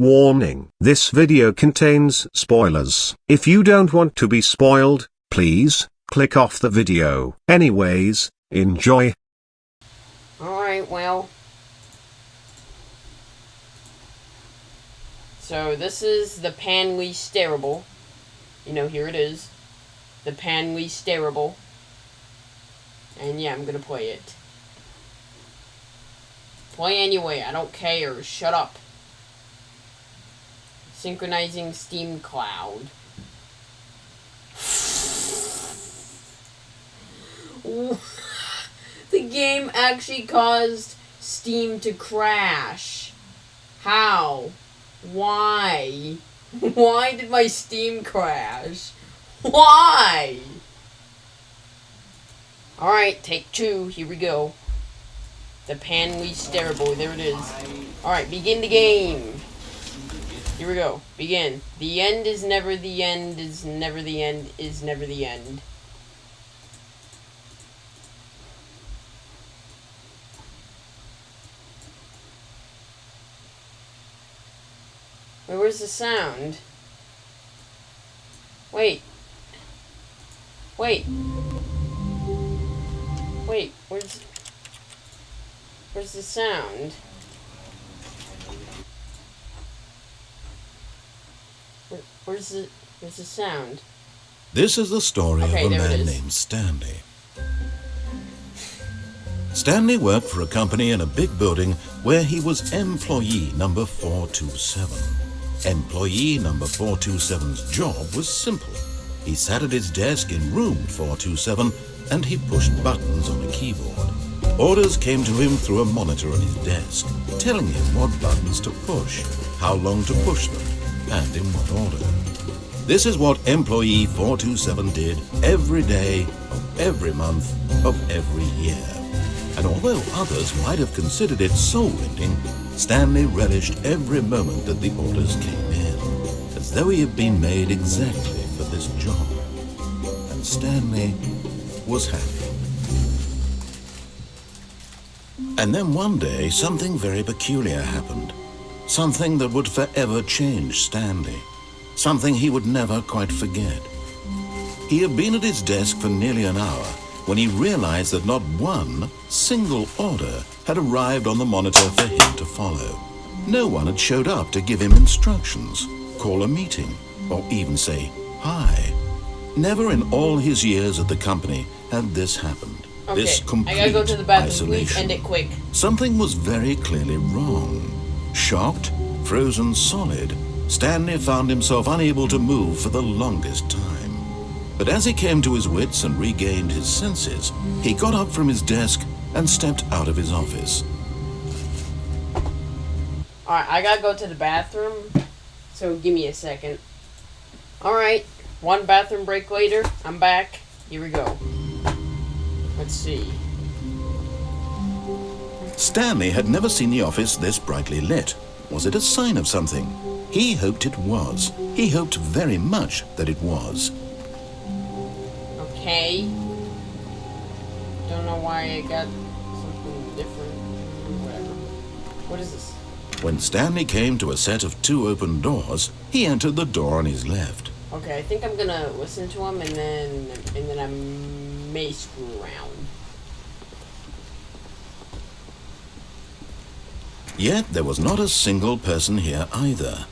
Warning: this video contains spoilers. If you don't want to be spoiled, please click off the video. Anyways, enjoy. Alright, well. So this is the Stanley Parable. You know, here it is. The Stanley Parable. And yeah, I'm gonna play it. Play anyway, I don't care. Shut up. Synchronizing Steam Cloud. The game actually caused Steam to crash. How? Why? Why did my Steam crash? Why? Alright, take two. Here we go. The Stanley Parable. There it is. Alright, begin the game. Here we go. Begin. The end is never the end, is never the end, is never the end. Wait, where's the sound? Wait. Wait. Wait, where's the sound? Where's the sound? This is the story of a man is. named Stanley. Stanley worked for a company in a big building where he was employee number 427. Employee number 427's job was simple. He sat at his desk in room 427 and he pushed buttons on a keyboard. Orders came to him through a monitor on his desk, telling him what buttons to push, how long to push them, and in what order. This is what employee 427 did every day of every month of every year. And although others might have considered it soul-rending, Stanley relished every moment that the orders came in, as though he had been made exactly for this job. And Stanley was happy. And then one day, something very peculiar happened. Something that would forever change Stanley. Something he would never quite forget. He had been at his desk for nearly an hour when he realized that not one single order had arrived on the monitor for him to follow. No one had showed up to give him instructions, call a meeting, or even say hi. Never in all his years at the company had this happened. Okay, This complete I gotta go to the bathroom. isolation. Please end it quick. Something was very clearly wrong. Shocked, frozen solid, Stanley found himself unable to move for the longest time. But as he came to his wits and regained his senses, he got up from his desk and stepped out of his office. Alright, I gotta go to the bathroom, so give me a second. Alright, one bathroom break later, I'm back. Here we go. Let's see. Stanley had never seen the office this brightly lit. Was it a sign of something? He hoped it was. He hoped very much that it was. Okay. Don't know why I got something different. Whatever. What is this? When Stanley came to a set of two open doors, he entered the door on his left. Okay, I think I'm gonna listen to him and then I may screw around. Yet there was not a single person here either.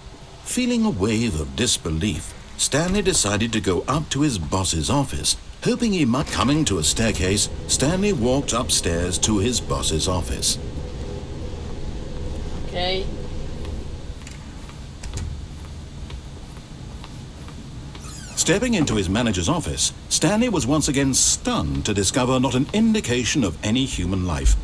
Feeling a wave of disbelief, Stanley decided to go up to his boss's office, hoping he might. Coming to a staircase, Stanley walked upstairs to his boss's office. Okay. Stepping into his manager's office, Stanley was once again stunned to discover not an indication of any human life.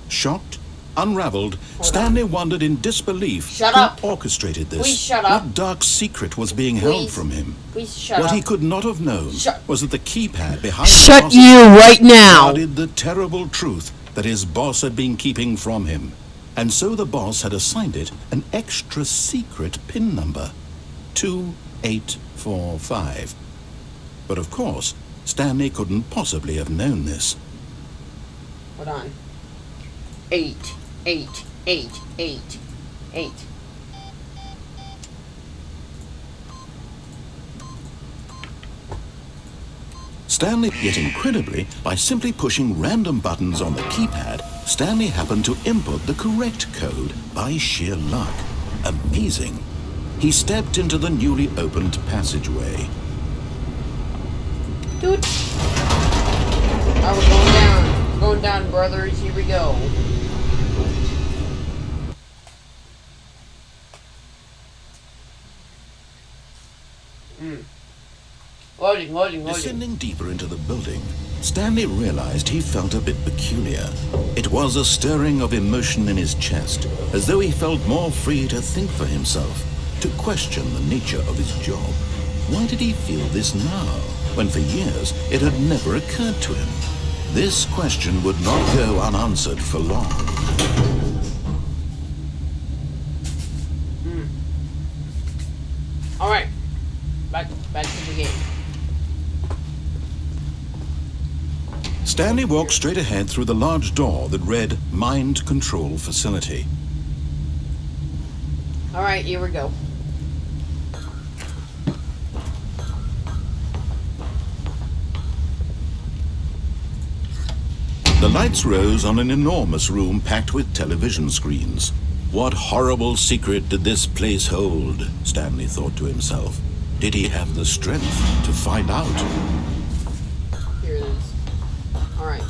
Shocked, unraveled, Stanley wondered in disbelief Shut who up. orchestrated this. Please shut up. What dark secret was being held from him? Please shut What up. he could not have known Shut- was that the keypad behind Shut the boss's you right now. guarded the terrible truth that his boss had been keeping from him. And so the boss had assigned it an extra secret PIN number. 2845. But of course, Stanley couldn't possibly have known this. Hold on. 8, 8, 8, 8, 8. Stanley, yet incredibly, by simply pushing random buttons on the keypad, Stanley happened to input the correct code by sheer luck. Amazing. He stepped into the newly opened passageway. Doot. Alright, we're going down. We're going down, brothers. Here we go. Loading. Descending deeper into the building, Stanley realized he felt a bit peculiar. It was a stirring of emotion in his chest, as though he felt more free to think for himself, to question the nature of his job. Why did he feel this now, when for years it had never occurred to him? This question would not go unanswered for long. Alright. Back to the game. Stanley walked straight ahead through the large door that read Mind Control Facility. Alright, here we go. The lights rose on an enormous room packed with television screens. What horrible secret did this place hold? Stanley thought to himself. Did he have the strength to find out? Here it is. Alright.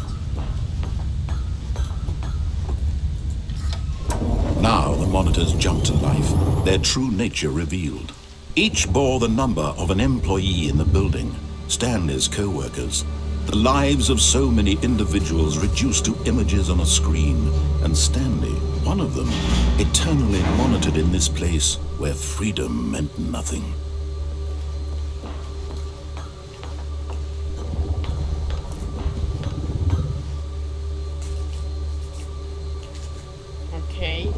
Now the monitors jumped to life, their true nature revealed. Each bore the number of an employee in the building, Stanley's co-workers. The lives of so many individuals reduced to images on a screen, and Stanley, one of them, eternally monitored in this place where freedom meant nothing. Okay.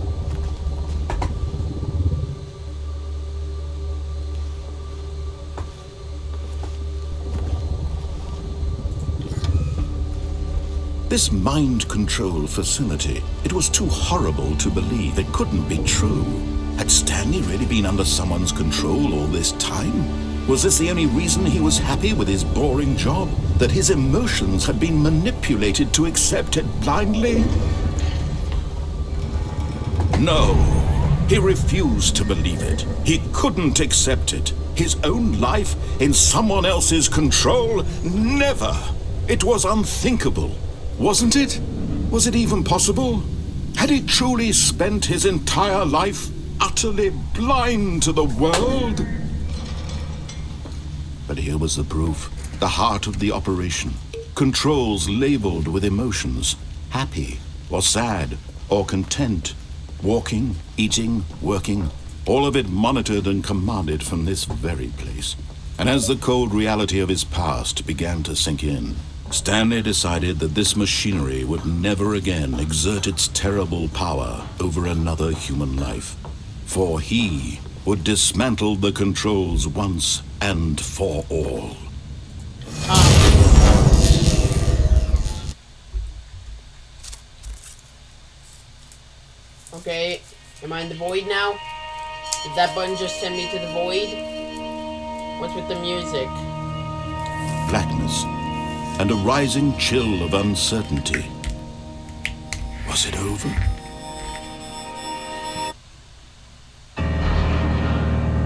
This mind control facility, it was too horrible to believe. It couldn't be true. Had Stanley really been under someone's control all this time? Was this the only reason he was happy with his boring job? That his emotions had been manipulated to accept it blindly? No, he refused to believe it. He couldn't accept it. His own life in someone else's control? Never! It was unthinkable. Wasn't it? Was it even possible? Had he truly spent his entire life utterly blind to the world? But here was the proof. The heart of the operation. Controls labeled with emotions. Happy, or sad, or content. Walking, eating, working. All of it monitored and commanded from this very place. And as the cold reality of his past began to sink in, Stanley decided that this machinery would never again exert its terrible power over another human life. For he would dismantle the controls once and for all. Okay, am I in the void now? Did that button just send me to the void? What's with the music? Blackness and a rising chill of uncertainty. Was it over?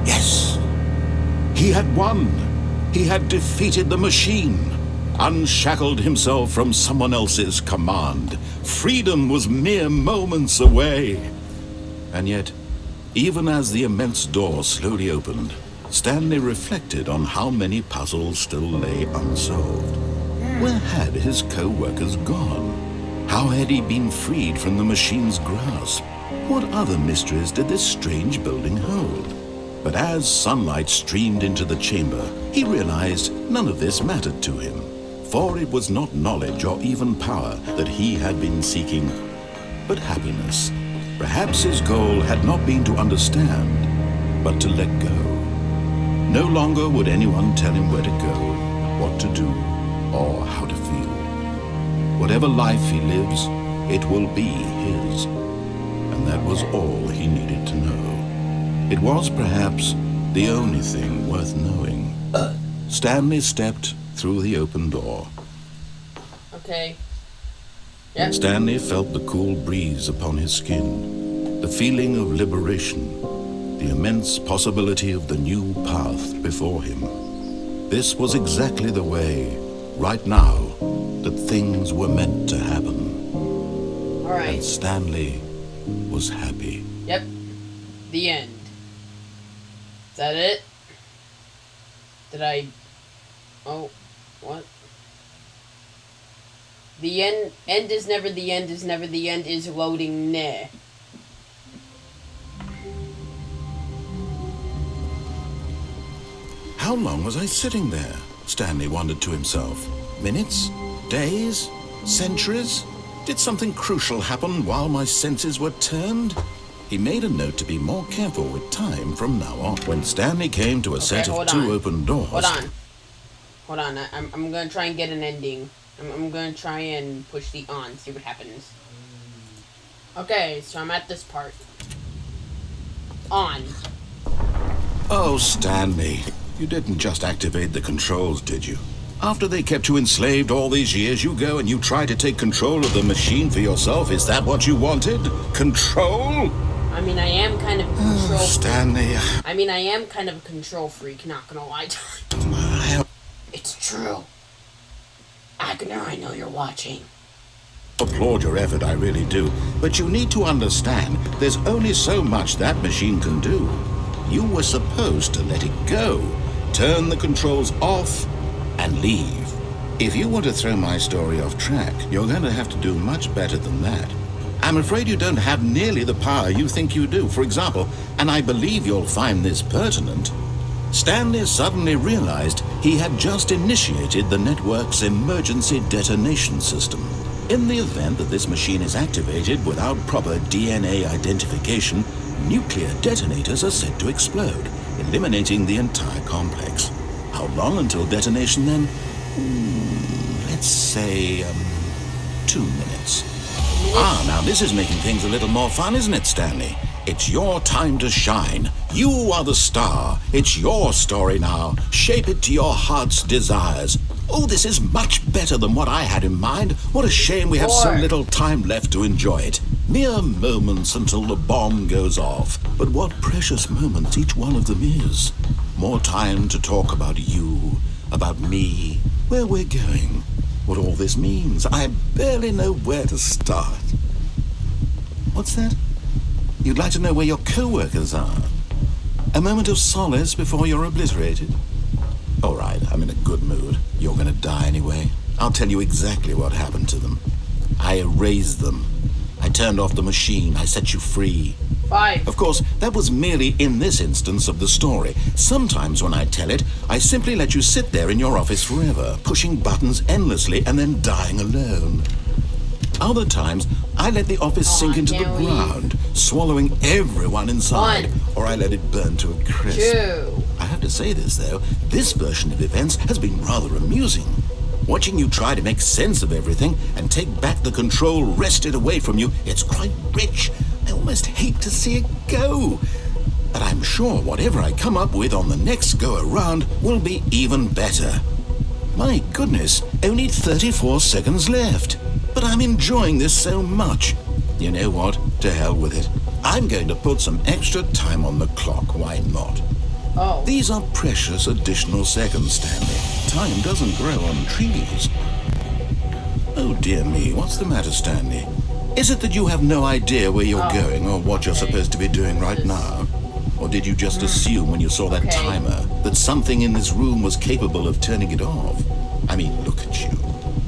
Yes! He had won! He had defeated the machine, unshackled himself from someone else's command. Freedom was mere moments away. And yet, even as the immense door slowly opened, Stanley reflected on how many puzzles still lay unsolved. Where had his co-workers gone? How had he been freed from the machine's grasp? What other mysteries did this strange building hold? But as sunlight streamed into the chamber, he realized none of this mattered to him. For it was not knowledge or even power that he had been seeking, but happiness. Perhaps his goal had not been to understand, but to let go. No longer would anyone tell him where to go, what to do, or how to feel. Whatever life he lives, it will be his. And that was all he needed to know. It was perhaps the only thing worth knowing. Stanley stepped through the open door. Okay. Yep. Stanley felt the cool breeze upon his skin, the feeling of liberation, the immense possibility of the new path before him. This was exactly the way, right now, that things were meant to happen. Alright. And Stanley was happy. Yep. The end. Is that it? Did I... Oh, what? The end is never the end is never the end is loading nah. How long was I sitting there? Stanley wondered to himself. Minutes? Days? Centuries? Did something crucial happen while my senses were turned? He made a note to be more careful with time from now on. When Stanley came to a set of two open doors... Hold on. I'm going to try and get an ending. I'm going to try and push the on, see what happens. Okay, so I'm at this part. On. Oh, Stanley, you didn't just activate the controls, did you? After they kept you enslaved all these years, you go and you try to take control of the machine for yourself. Is that what you wanted? Control? I mean, I am kind of a control freak. Stanley. I mean, I am kind of a control freak, not gonna lie to you. It's true. Agner, I know you're watching. Applaud your effort, I really do. But you need to understand, there's only so much that machine can do. You were supposed to let it go, turn the controls off, and leave. If you want to throw my story off track, you're going to have to do much better than that. I'm afraid you don't have nearly the power you think you do. For example, and I believe you'll find this pertinent, Stanley suddenly realized he had just initiated the network's emergency detonation system. In the event that this machine is activated without proper DNA identification, nuclear detonators are set to explode, eliminating the entire complex. How long until detonation then? Let's say, 2 minutes. Ah, now this is making things a little more fun, isn't it, Stanley? It's your time to shine. You are the star. It's your story now. Shape it to your heart's desires. Oh, this is much better than what I had in mind. What a shame we have so little time left to enjoy it. Mere moments until the bomb goes off. But what precious moments each one of them is. More time to talk about you, about me, where we're going, what all this means. I barely know where to start. What's that? You'd like to know where your co-workers are? A moment of solace before you're obliterated? All right, I'm in a good mood. You're gonna die anyway. I'll tell you exactly what happened to them. I erased them. I turned off the machine. I set you free. 5. Of course, that was merely in this instance of the story. Sometimes when I tell it, I simply let you sit there in your office forever, pushing buttons endlessly and then dying alone. Other times, I let the office sink into the ground, swallowing everyone inside, or I let it burn to a crisp. 2. I have to say this, though, this version of events has been rather amusing. Watching you try to make sense of everything and take back the control wrested away from you, it's quite rich. I almost hate to see it go. But I'm sure whatever I come up with on the next go-around will be even better. My goodness, only 34 seconds left. But I'm enjoying this so much. You know what? To hell with it. I'm going to put some extra time on the clock. Why not? Oh. These are precious additional seconds, Stanley. Time doesn't grow on trees. Oh dear me, what's the matter, Stanley? Is it that you have no idea where you're going or what you're supposed to be doing right now? Or did you just assume when you saw that timer that something in this room was capable of turning it off? I mean, look at you.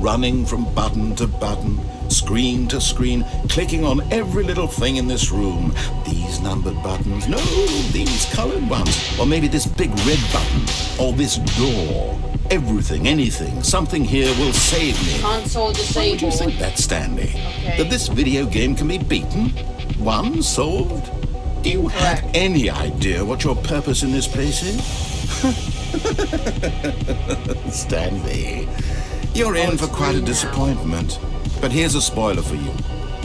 Running from button to button, screen to screen, clicking on every little thing in this room. These numbered buttons, no, these colored ones. Or maybe this big red button, or this door. Everything, anything, something here will save me. Console disabled. What do you think that, Stanley? That this video game can be beaten? Won? Solved? Do you have any idea what your purpose in this place is? Stanley, you're in for quite a disappointment. But here's a spoiler for you.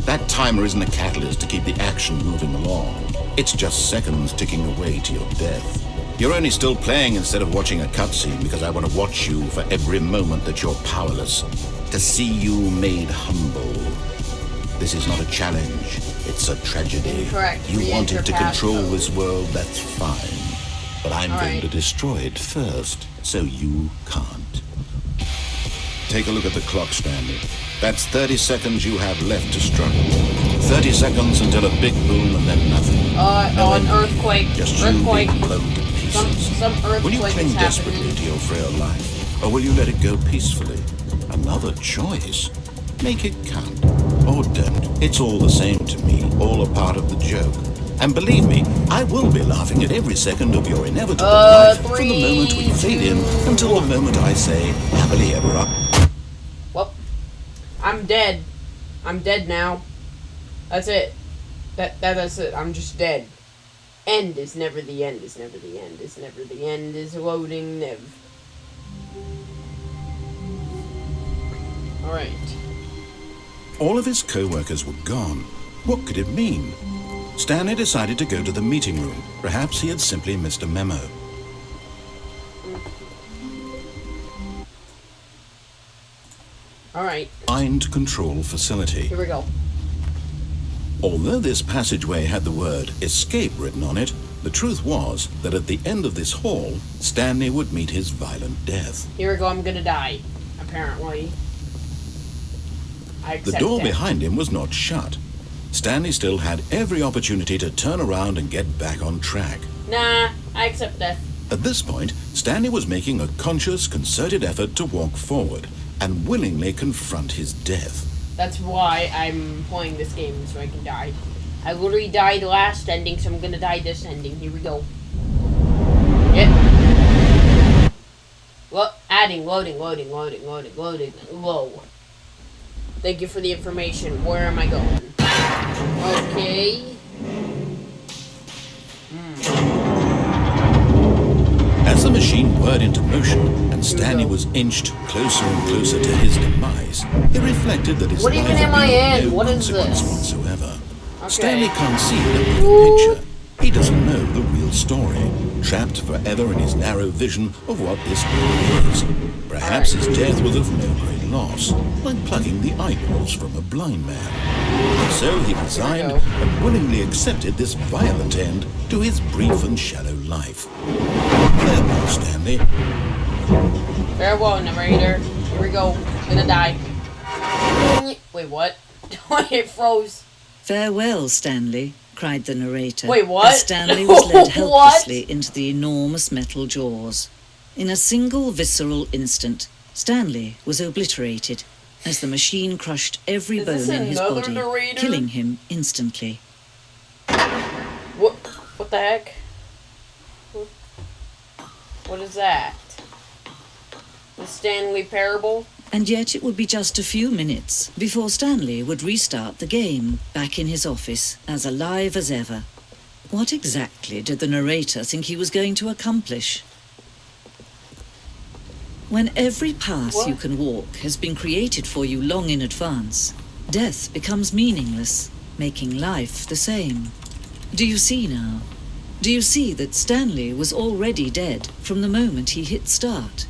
That timer isn't a catalyst to keep the action moving along. It's just seconds ticking away to your death. You're only still playing instead of watching a cutscene because I want to watch you for every moment that you're powerless. To see you made humble. This is not a challenge. It's a tragedy. Incorrect. You Re-enter wanted to control passcode. this world, that's fine. But I'm going to destroy it first, so you can't. Take a look at the clock, Stanley. That's 30 seconds you have left to struggle. 30 seconds until a big boom and then nothing. No an ending. earthquake. Just Earthquake. you being blown to pieces. Some earthquake Will you cling is desperately happening. to your frail life, or will you let it go peacefully? Another choice. Make it count. Or don't. It's all the same to me. All a part of the joke. And believe me, I will be laughing at every second of your inevitable life from the moment we fade in until the moment I say, happily ever after. Well, I'm dead. I'm dead now. That's it. That's it. I'm just dead. End is never the end. Is never the end. Is never the end. Is loading. Nev. All right. All of his co-workers were gone. What could it mean? Stanley decided to go to the meeting room. Perhaps he had simply missed a memo. All right. Mind control facility. Here we go. Although this passageway had the word escape written on it, the truth was that at the end of this hall, Stanley would meet his violent death. Here we go. I'm gonna die. Apparently. I The accept door that. behind him was not shut. Stanley still had every opportunity to turn around and get back on track. Nah, I accept that. At this point, Stanley was making a conscious, concerted effort to walk forward and willingly confront his death. That's why I'm playing this game, so I can die. I literally died last ending, so I'm gonna die this ending. Here we go. Yep. Adding, loading. Low. Thank you for the information. Where am I going? Okay. As the machine whirred into motion and Stanley was inched closer and closer to his demise, it reflected that his What life even had am I been in? of no What is consequence this? whatsoever. Okay. Stanley can't see the bigger picture. He doesn't know the real story, trapped forever in his narrow vision of what this world is. Perhaps his death was of no great loss, like plucking the eyeballs from a blind man. So he resigned and willingly accepted this violent end to his brief and shallow life. Farewell, Stanley. Farewell, narrator. Here we go. Gonna die. Wait, what? It froze. Farewell, Stanley, cried the narrator. Wait, what? As Stanley was led What? helplessly into the enormous metal jaws. In a single visceral instant, Stanley was obliterated as the machine crushed every Is this bone in his another body, narrator? killing him instantly. What the heck? What is that? The Stanley Parable? And yet it would be just a few minutes before Stanley would restart the game, back in his office, as alive as ever. What exactly did the narrator think he was going to accomplish? When every path you can walk has been created for you long in advance, death becomes meaningless, making life the same. Do you see now? Do you see that Stanley was already dead from the moment he hit start?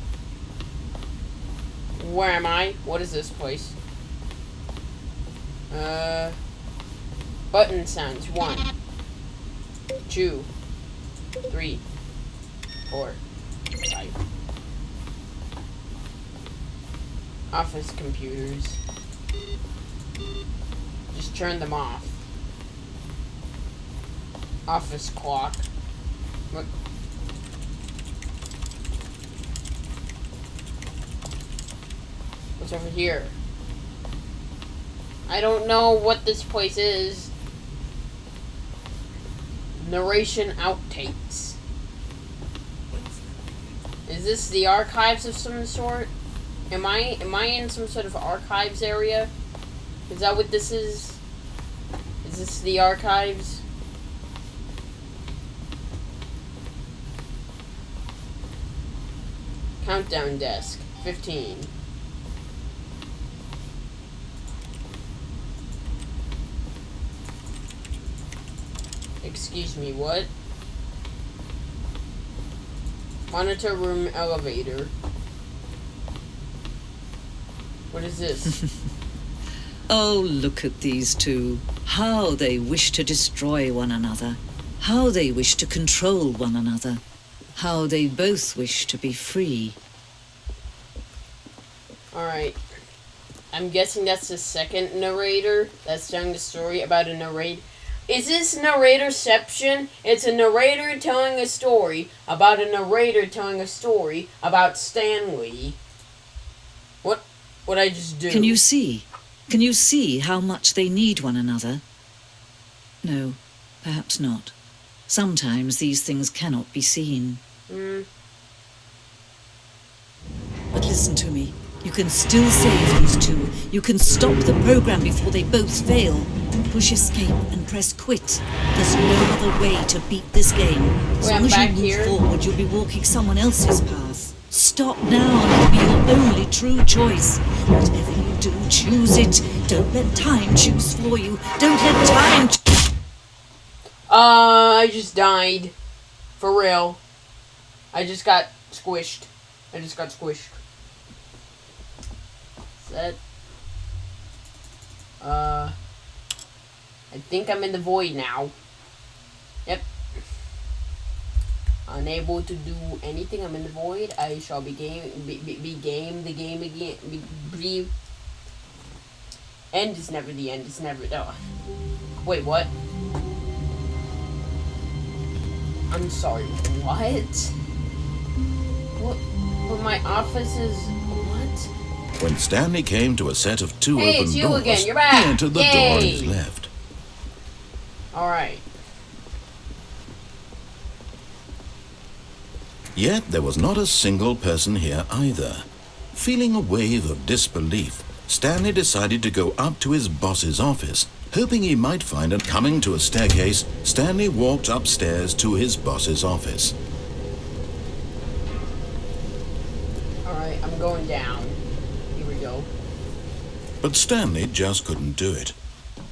Where am I? What is this place? Button sounds. 1, 2, 3, 4, 5. Office computers. Just turn them off. Office clock. What? What's over here? I don't know what this place is. Narration outtakes. Is this the archives of some sort? Am I in some sort of archives area? Is that what this is? Is this the archives? Countdown desk. 15. Excuse me, what? Monitor room elevator. What is this? Oh, look at these two. How they wish to destroy one another. How they wish to control one another. How they both wish to be free. Alright. I'm guessing that's the second narrator that's telling the story about a narrator. Is this narratorception? It's a narrator telling a story about a narrator telling a story about Stanley. What I just do? Can you see? Can you see how much they need one another? No, perhaps not. Sometimes these things cannot be seen. But listen to me. You can still save these two. You can stop the program before they both fail. Push escape and press quit. There's no other way to beat this game. As long as you move forward, you'll be walking someone else's path. Stop now and it'll be your only true choice. Whatever you do, choose it. Don't let time choose for you. Don't let time I just died. For real. I just got squished. Set. I think I'm in the void now. Yep. Unable to do anything. I'm in the void. I shall be game the game again. End is never the end. It's never. Oh. Wait, what? I'm sorry. What? What? My office is what? When Stanley came to a set of two Hey, open it's you doors, again. You're back. he entered the door on his left. Alright. Yet there was not a single person here either. Feeling a wave of disbelief, Stanley decided to go up to his boss's office, hoping he might find it. Coming to a staircase, Stanley walked upstairs to his boss's office. Alright, I'm going down. Here we go. But Stanley just couldn't do it.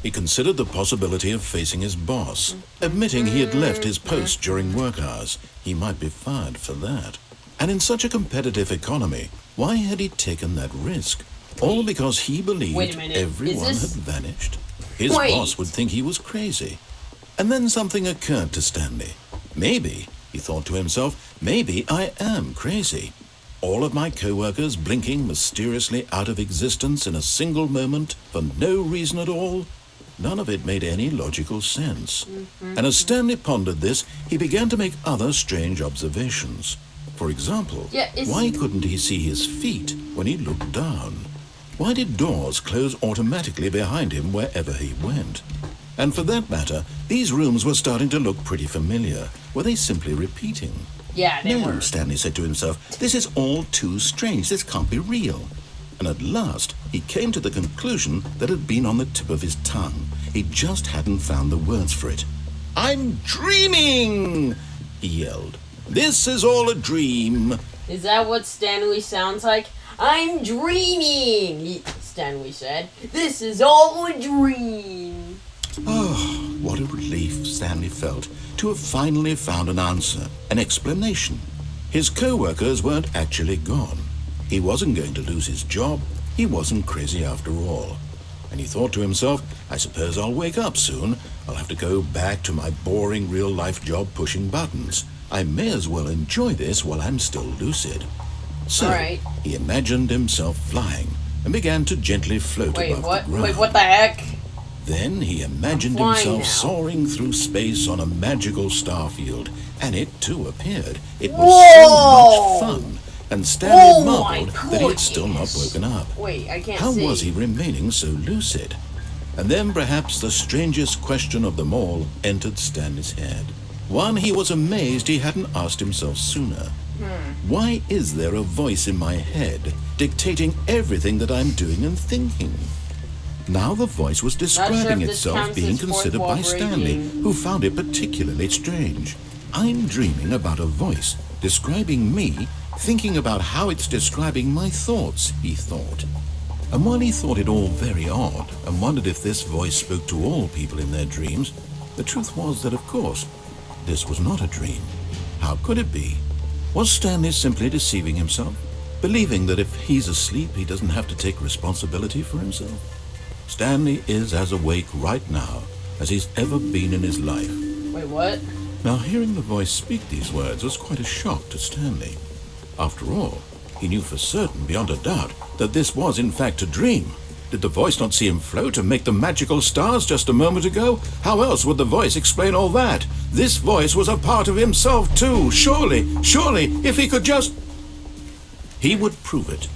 He considered the possibility of facing his boss, admitting he had left his post during work hours. He might be fired for that. And in such a competitive economy, why had he taken that risk? All because he believed everyone had vanished. His boss would think he was crazy. And then something occurred to Stanley. Maybe, he thought to himself, maybe I am crazy. All of my co-workers blinking mysteriously out of existence in a single moment for no reason at all. None of it made any logical sense. And as Stanley pondered this, he began to make other strange observations. For example, why couldn't he see his feet when he looked down? Why did doors close automatically behind him wherever he went? And for that matter, these rooms were starting to look pretty familiar. Were they simply repeating? Yeah, they were. No, Stanley said to himself, this is all too strange. This can't be real. And at last, he came to the conclusion that had been on the tip of his tongue. He just hadn't found the words for it. I'm dreaming, he yelled. This is all a dream. Is that what Stanley sounds like? I'm dreaming, Stanley said. This is all a dream. Oh, what a relief Stanley felt to have finally found an answer, an explanation. His co-workers weren't actually gone. He wasn't going to lose his job. He wasn't crazy after all. And he thought to himself, I suppose I'll wake up soon. I'll have to go back to my boring real-life job pushing buttons. I may as well enjoy this while I'm still lucid. So he imagined himself flying and began to gently float above the ground. Wait, what the heck? Then he imagined himself soaring through space on a magical star field, and it too appeared. It was so much fun, and Stanley marveled that he had still not woken up. Wait, I can't How see. was he remaining so lucid? And then perhaps the strangest question of them all entered Stanley's head. One he was amazed he hadn't asked himself sooner. Why is there a voice in my head dictating everything that I'm doing and thinking? Now the voice was describing itself being considered by Stanley, who found it particularly strange. I'm dreaming about a voice describing me, thinking about how it's describing my thoughts, he thought. And while he thought it all very odd and wondered if this voice spoke to all people in their dreams, the truth was that, of course, this was not a dream. How could it be? Was Stanley simply deceiving himself? Believing that if he's asleep, he doesn't have to take responsibility for himself? Stanley is as awake right now as he's ever been in his life. Wait, what? Now, hearing the voice speak these words was quite a shock to Stanley. After all, he knew for certain, beyond a doubt, that this was in fact a dream. Did the voice not see him float and make the magical stars just a moment ago? How else would the voice explain all that? This voice was a part of himself too. Surely, if he could just... He would prove it.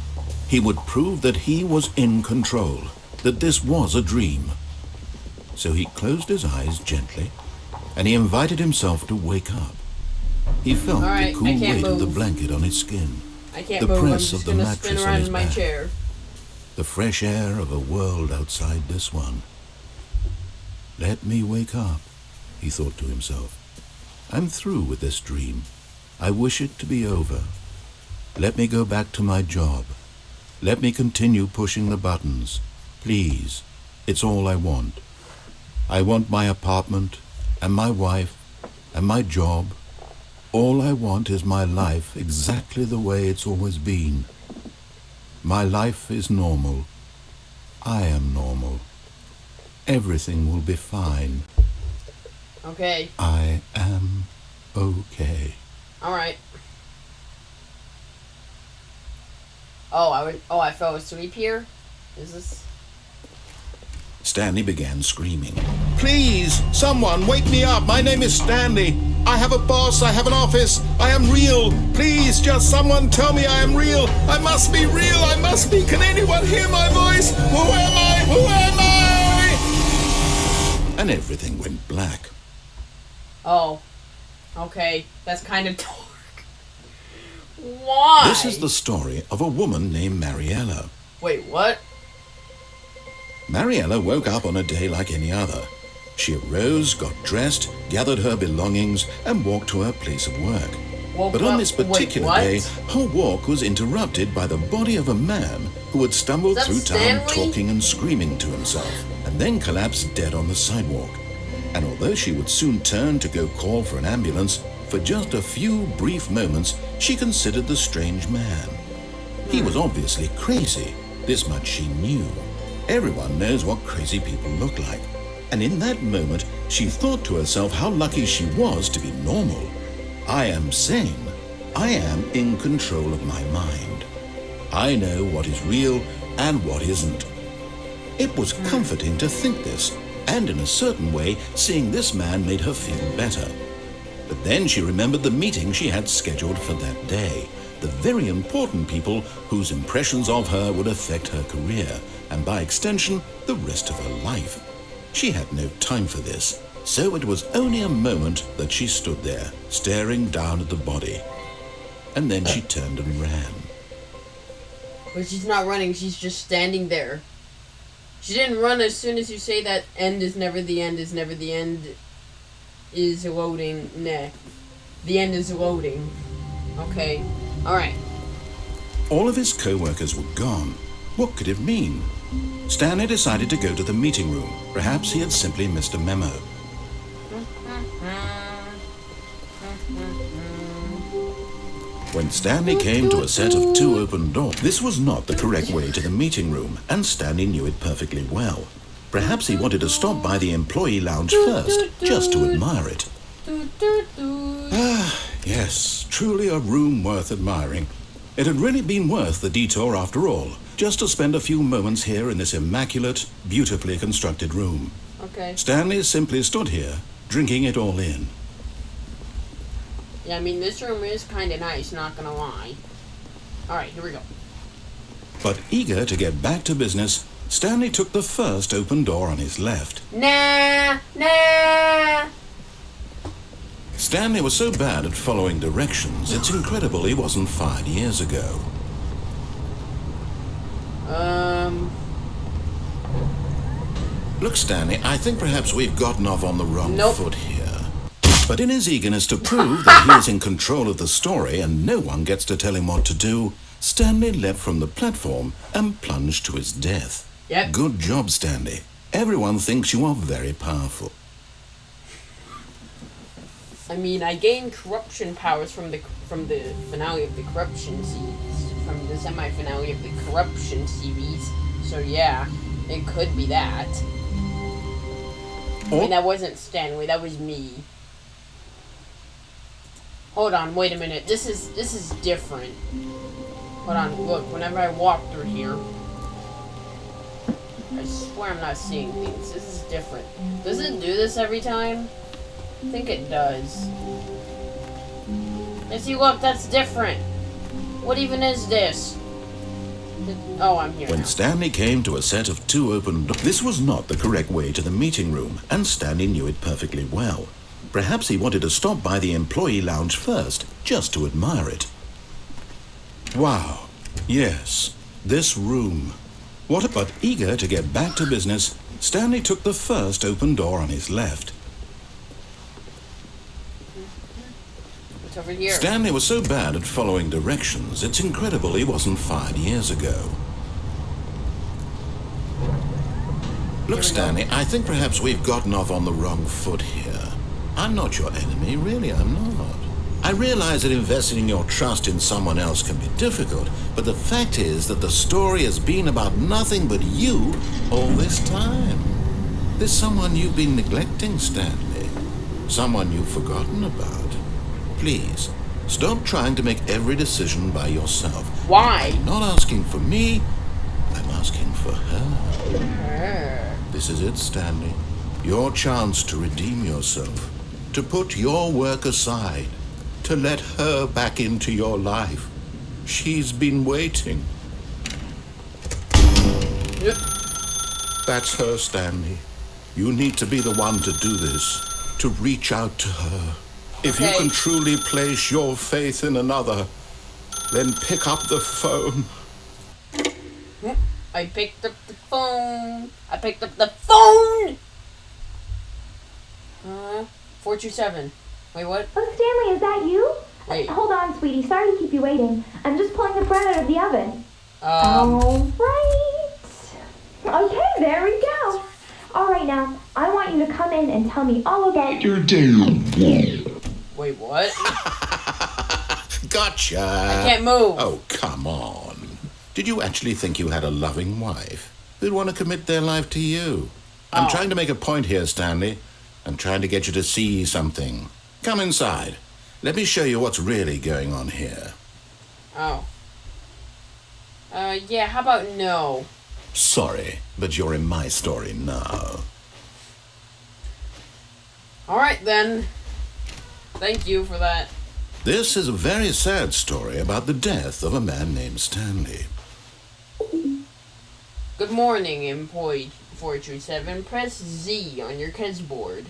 He would prove that he was in control, that this was a dream. So he closed his eyes gently, and he invited himself to wake up. He felt the cool weight of the blanket on his skin, the press of the mattress on his back, the fresh air of a world outside this one. Let me wake up, he thought to himself. I'm through with this dream. I wish it to be over. Let me go back to my job. Let me continue pushing the buttons. Please, it's all I want. I want my apartment, and my wife, and my job. All I want is my life exactly the way it's always been. My life is normal. I am normal. Everything will be fine. Okay. I am okay. Alright. I fell asleep here? Is this... Stanley began screaming. Please, someone, wake me up. My name is Stanley. I have a boss. I have an office. I am real. Please, just someone tell me I am real. I must be real. I must be. Can anyone hear my voice? Who am I? Who am I? And everything went black. Oh. Okay. That's kind of dark. Why? This is the story of a woman named Mariella. Wait, what? Mariella woke up on a day like any other. She arose, got dressed, gathered her belongings, and walked to her place of work. But on this particular day, her walk was interrupted by the body of a man who had stumbled through town talking and screaming to himself, and then collapsed dead on the sidewalk. And although she would soon turn to go call for an ambulance, for just a few brief moments, she considered the strange man. He was obviously crazy. This much she knew. Everyone knows what crazy people look like. And in that moment, she thought to herself how lucky she was to be normal. I am sane. I am in control of my mind. I know what is real and what isn't. It was comforting to think this, and in a certain way, seeing this man made her feel better. But then she remembered the meeting she had scheduled for that day, the very important people whose impressions of her would affect her career, and by extension, the rest of her life. She had no time for this, so it was only a moment that she stood there, staring down at the body. And then she turned and ran. But she's not running, she's just standing there. She didn't run as soon as you say that end is never the end is never the end is loading. Nah. The end is loading. Okay. Alright. All of his co-workers were gone. What could it mean? Stanley decided to go to the meeting room. Perhaps he had simply missed a memo. When Stanley came to a set of 2 open doors, this was not the correct way to the meeting room, and Stanley knew it perfectly well. Perhaps he wanted to stop by the employee lounge first, just to admire it. Ah, yes, truly a room worth admiring. It had really been worth the detour after all, just to spend a few moments here in this immaculate, beautifully constructed room. Okay. Stanley simply stood here, drinking it all in. Yeah, I mean, this room is kind of nice, not gonna lie. Alright, here we go. But eager to get back to business, Stanley took the first open door on his left. Nah. Stanley was so bad at following directions, it's incredible he wasn't fired years ago. Look, Stanley, I think perhaps we've gotten off on the wrong foot here. But in his eagerness to prove that he is in control of the story and no one gets to tell him what to do, Stanley leapt from the platform and plunged to his death. Yep. Good job, Stanley. Everyone thinks you are very powerful. I mean, I gained corruption powers from the finale of the corruption series, from the semi-finale of the corruption series. So yeah, it could be that. I mean, that wasn't Stanley. That was me. Hold on, wait a minute. This is different. Hold on, look. Whenever I walk through here, I swear I'm not seeing things. This is different. Does it do this every time? I think it does. And see, look, that's different. What even is this? Oh, I'm here When now. Stanley came to a set of 2 open doors, this was not the correct way to the meeting room, and Stanley knew it perfectly well. Perhaps he wanted to stop by the employee lounge first, just to admire it. Wow, yes, this room. But eager to get back to business, Stanley took the first open door on his left. What's over here? Stanley was so bad at following directions, it's incredible he wasn't fired years ago. Look, Stanley, I think perhaps we've gotten off on the wrong foot here. I'm not your enemy, really, I'm not. I realize that investing your trust in someone else can be difficult, but the fact is that the story has been about nothing but you all this time. There's someone you've been neglecting, Stanley. Someone you've forgotten about. Please, stop trying to make every decision by yourself. Why? I'm not asking for me, I'm asking for her. This is it, Stanley. Your chance to redeem yourself. To put your work aside. To let her back into your life. She's been waiting. Yep. That's her, Stanley. You need to be the one to do this. To reach out to her. If you can truly place your faith in another, then pick up the phone. I picked up the phone. I picked up the phone! 427. Wait, what? Oh, Stanley, is that you? Wait. Hold on, sweetie. Sorry to keep you waiting. I'm just pulling the bread out of the oven. Um. All right. Okay, there we go. All right, now, I want you to come in and tell me all about your day. Wait, what? Gotcha. I can't move. Oh, come on. Did you actually think you had a loving wife who'd want to commit their life to you? I'm trying to make a point here, Stanley. I'm trying to get you to see something. Come inside. Let me show you what's really going on here. Oh. Yeah, how about no? Sorry, but you're in my story now. Alright then. Thank you for that. This is a very sad story about the death of a man named Stanley. Good morning, employee 427. Press Z on your keyboard.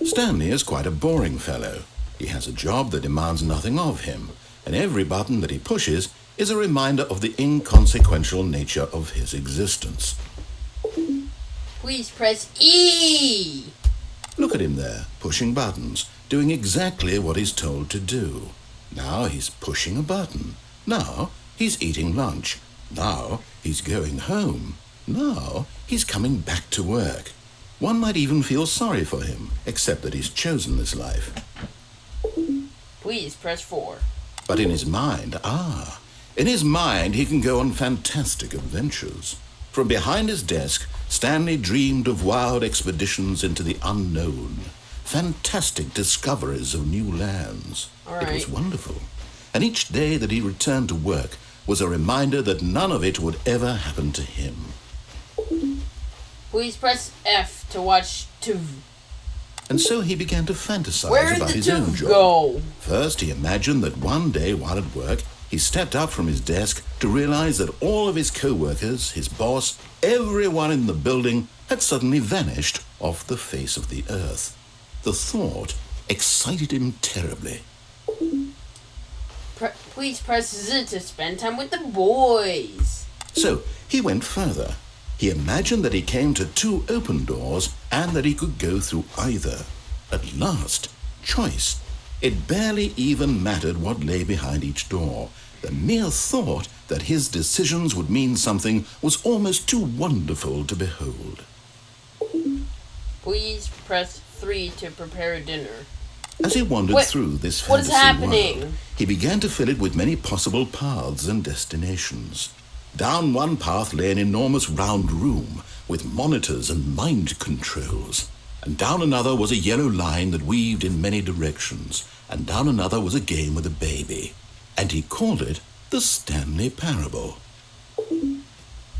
Stanley is quite a boring fellow. He has a job that demands nothing of him, and every button that he pushes is a reminder of the inconsequential nature of his existence. Please press E! Look at him there, pushing buttons, doing exactly what he's told to do. Now he's pushing a button. Now he's eating lunch. Now he's going home. Now he's coming back to work. One might even feel sorry for him, except that he's chosen this life. Please press 4. But in his mind, he can go on fantastic adventures. From behind his desk, Stanley dreamed of wild expeditions into the unknown, fantastic discoveries of new lands. It was wonderful. And each day that he returned to work was a reminder that none of it would ever happen to him. Please press F to watch TV. And so he began to fantasize Where about did his the own TV job. go? First, he imagined that one day while at work, he stepped up from his desk to realize that all of his co-workers, his boss, everyone in the building had suddenly vanished off the face of the earth. The thought excited him terribly. Please press Z to spend time with the boys. So he went further. He imagined that he came to 2 open doors and that he could go through either. At last, choice. It barely even mattered what lay behind each door. The mere thought that his decisions would mean something was almost too wonderful to behold. Please press 3 to prepare dinner. As he wandered through this what is fantasy happening? world, he began to fill it with many possible paths and destinations. Down one path lay an enormous round room with monitors and mind controls. And down another was a yellow line that weaved in many directions. And down another was a game with a baby. And he called it the Stanley Parable.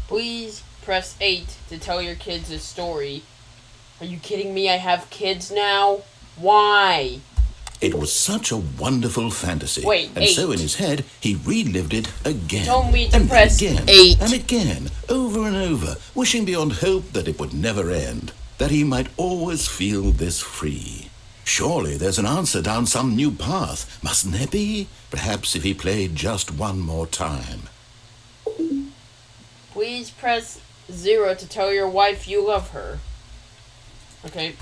Please press 8 to tell your kids a story. Are you kidding me? I have kids now? Why? It was such a wonderful fantasy. Wait, and 8. so in his head, he relived it again. Told me to and press again, 8. and again, over and over, wishing beyond hope that it would never end, that he might always feel this free. Surely there's an answer down some new path, mustn't there be? Perhaps if he played just one more time. Please press 0 to tell your wife you love her. Okay.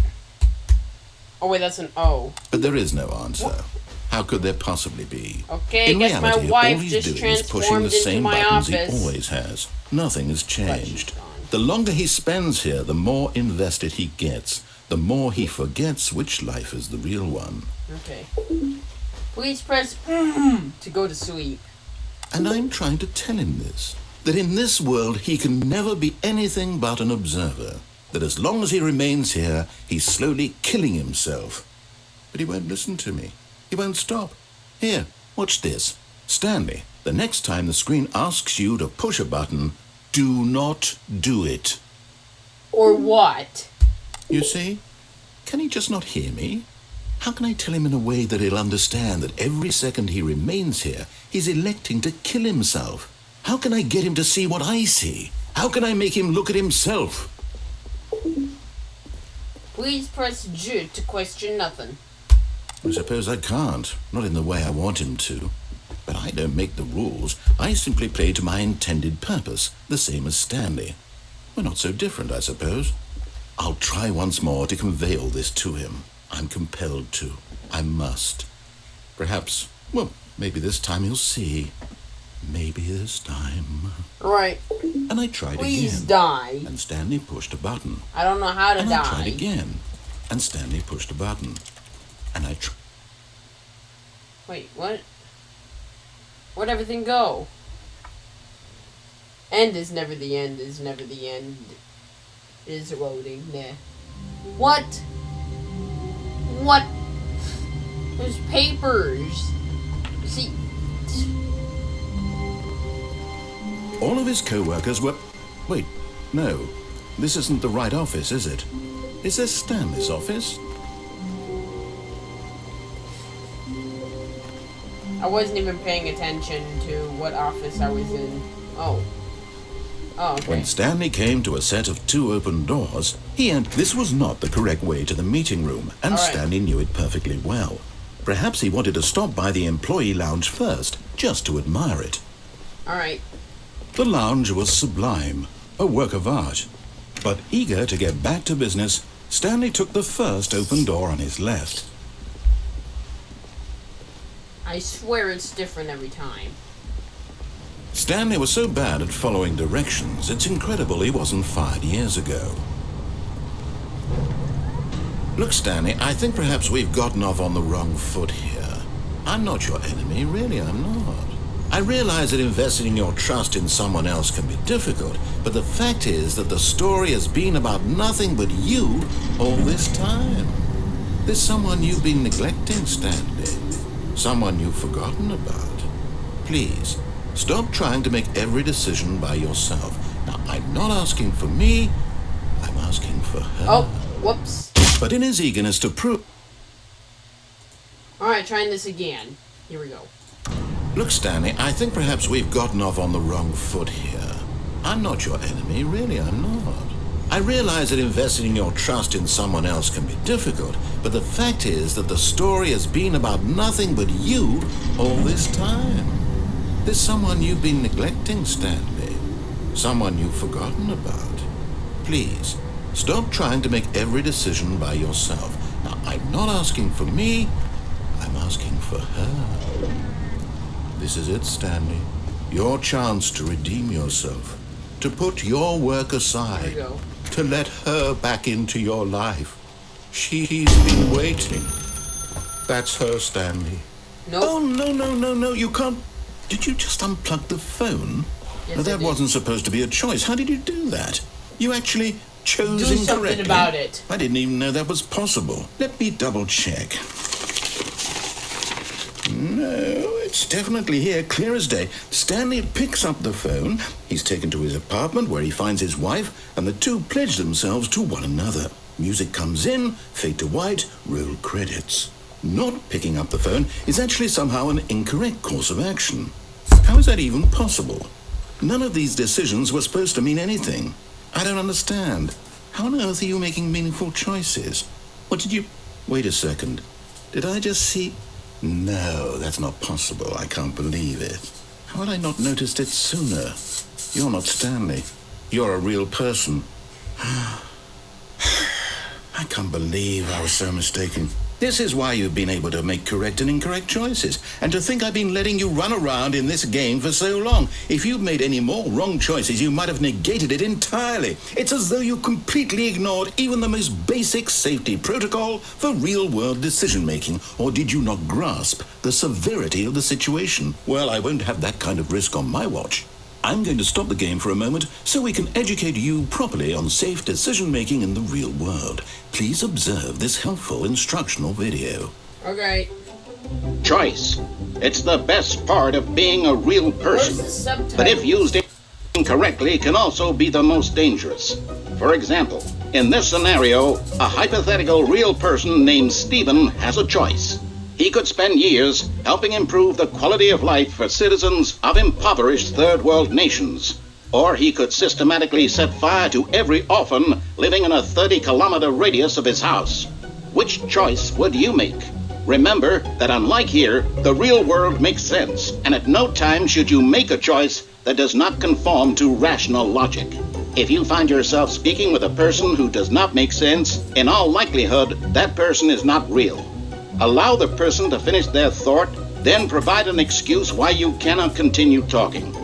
Oh wait, that's an O. But there is no answer. How could there possibly be? Okay, In I guess reality, my wife all he's just doing is pushing the transformed into same my buttons office. he always has. Nothing has But she's changed. gone. The longer he spends here, the more invested he gets. The more he forgets which life is the real one. Okay. Please press to go to sleep. And I'm trying to tell him this. That in this world he can never be anything but an observer. That as long as he remains here, he's slowly killing himself. But he won't listen to me. He won't stop. Here, watch this. Stanley, the next time the screen asks you to push a button, do not do it. Or what? You see? Can he just not hear me? How can I tell him in a way that he'll understand that every second he remains here, he's electing to kill himself? How can I get him to see what I see? How can I make him look at himself? Please press J to question nothing. I suppose I can't, not in the way I want him to. But I don't make the rules. I simply play to my intended purpose, the same as Stanley. We're not so different, I suppose. I'll try once more to convey all this to him. I'm compelled to. I must. Perhaps, well, maybe this time he'll see. Maybe this time. Right. And I tried Please again. die. And Stanley pushed a button. I don't know how to And die. I tried again. And Stanley pushed a button. And I Wait, what? Where'd everything go? End is never the end is never the end. Is loading. Nah. What? What? There's papers. See. All of his co-workers were... Wait, no. This isn't the right office, is it? Is this Stanley's office? I wasn't even paying attention to what office I was in. Oh. Oh, okay. When Stanley came to a set of 2 open doors, this was not the correct way to the meeting room, and All right. Stanley knew it perfectly well. Perhaps he wanted to stop by the employee lounge first, just to admire it. Alright. The lounge was sublime, a work of art. But eager to get back to business, Stanley took the first open door on his left. I swear it's different every time. Stanley was so bad at following directions, it's incredible he wasn't fired years ago. Look, Stanley, I think perhaps we've gotten off on the wrong foot here. I'm not your enemy, really, I'm not. I realize that investing your trust in someone else can be difficult, but the fact is that the story has been about nothing but you all this time. There's someone you've been neglecting, Stanley. Someone you've forgotten about. Please, stop trying to make every decision by yourself. Now, I'm not asking for me, I'm asking for her. Oh, whoops. But in his eagerness to prove... Alright, trying this again. Here we go. Look, Stanley, I think perhaps we've gotten off on the wrong foot here. I'm not your enemy, really, I'm not. I realize that investing your trust in someone else can be difficult, but the fact is that the story has been about nothing but you all this time. There's someone you've been neglecting, Stanley. Someone you've forgotten about. Please, stop trying to make every decision by yourself. Now, I'm not asking for me, I'm asking for her. This is it, Stanley. Your chance to redeem yourself. To put your work Here aside. we go. To let her back into your life. She's been waiting. That's her, Stanley. Nope. Oh, no, you can't. Did you just unplug the phone? Yes, Now, that wasn't supposed to be a choice. How did you do that? You actually chose Do incorrectly. something about it. I didn't even know that was possible. Let me double check. No, it's definitely here, clear as day. Stanley picks up the phone. He's taken to his apartment where he finds his wife, and the two pledge themselves to one another. Music comes in, fade to white, roll credits. Not picking up the phone is actually somehow an incorrect course of action. How is that even possible? None of these decisions were supposed to mean anything. I don't understand. How on earth are you making meaningful choices? What did you... Wait a second. Did I just see... No, that's not possible. I can't believe it. How had I not noticed it sooner? You're not Stanley. You're a real person. I can't believe I was so mistaken. This is why you've been able to make correct and incorrect choices. And to think I've been letting you run around in this game for so long. If you'd made any more wrong choices, you might have negated it entirely. It's as though you completely ignored even the most basic safety protocol for real-world decision-making. Or did you not grasp the severity of the situation? Well, I won't have that kind of risk on my watch. I'm going to stop the game for a moment so we can educate you properly on safe decision-making in the real world. Please observe this helpful instructional video. Okay. Choice. It's the best part of being a real Where's the person. subtitles? But if used incorrectly, can also be the most dangerous. For example, in this scenario, a hypothetical real person named Stephen has a choice. He could spend years helping improve the quality of life for citizens of impoverished third world nations. Or he could systematically set fire to every orphan living in a 30-kilometer radius of his house. Which choice would you make? Remember that unlike here, the real world makes sense, and at no time should you make a choice that does not conform to rational logic. If you find yourself speaking with a person who does not make sense, in all likelihood, that person is not real. Allow the person to finish their thought, then provide an excuse why you cannot continue talking.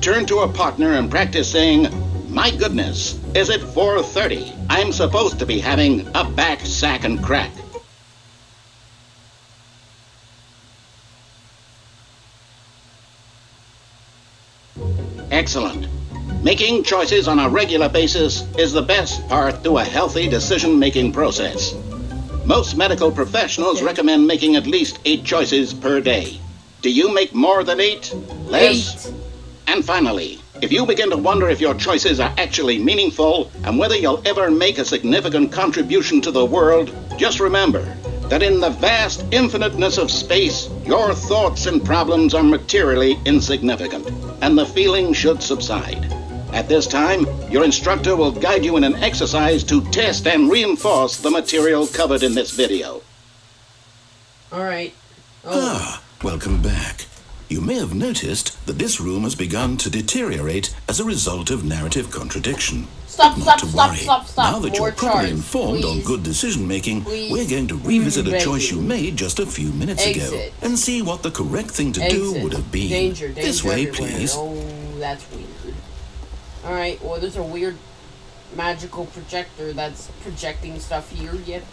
Turn to a partner and practice saying, "My goodness, is it 4:30? I'm supposed to be having a back, sack, and crack." Excellent. Making choices on a regular basis is the best part to a healthy decision-making process. Most medical professionals recommend making at least 8 choices per day. Do you make more than 8? Less? 8. And finally, if you begin to wonder if your choices are actually meaningful and whether you'll ever make a significant contribution to the world, just remember that in the vast infiniteness of space, your thoughts and problems are materially insignificant, and the feeling should subside. At this time, your instructor will guide you in an exercise to test and reinforce the material covered in this video. Alright. Oh. Welcome back. You may have noticed that this room has begun to deteriorate as a result of narrative contradiction. Stop, Not stop, to stop, worry. stop, stop. Now that More you're properly charts, informed on please. good decision-making, Please. we're going to revisit a choice you Begging. made just a few minutes ago Exit. and see what the correct thing to do Exit. would have been. Danger, This way, everywhere. please. Oh, that's weird. Alright, well, there's a weird magical projector that's projecting stuff here. Yep.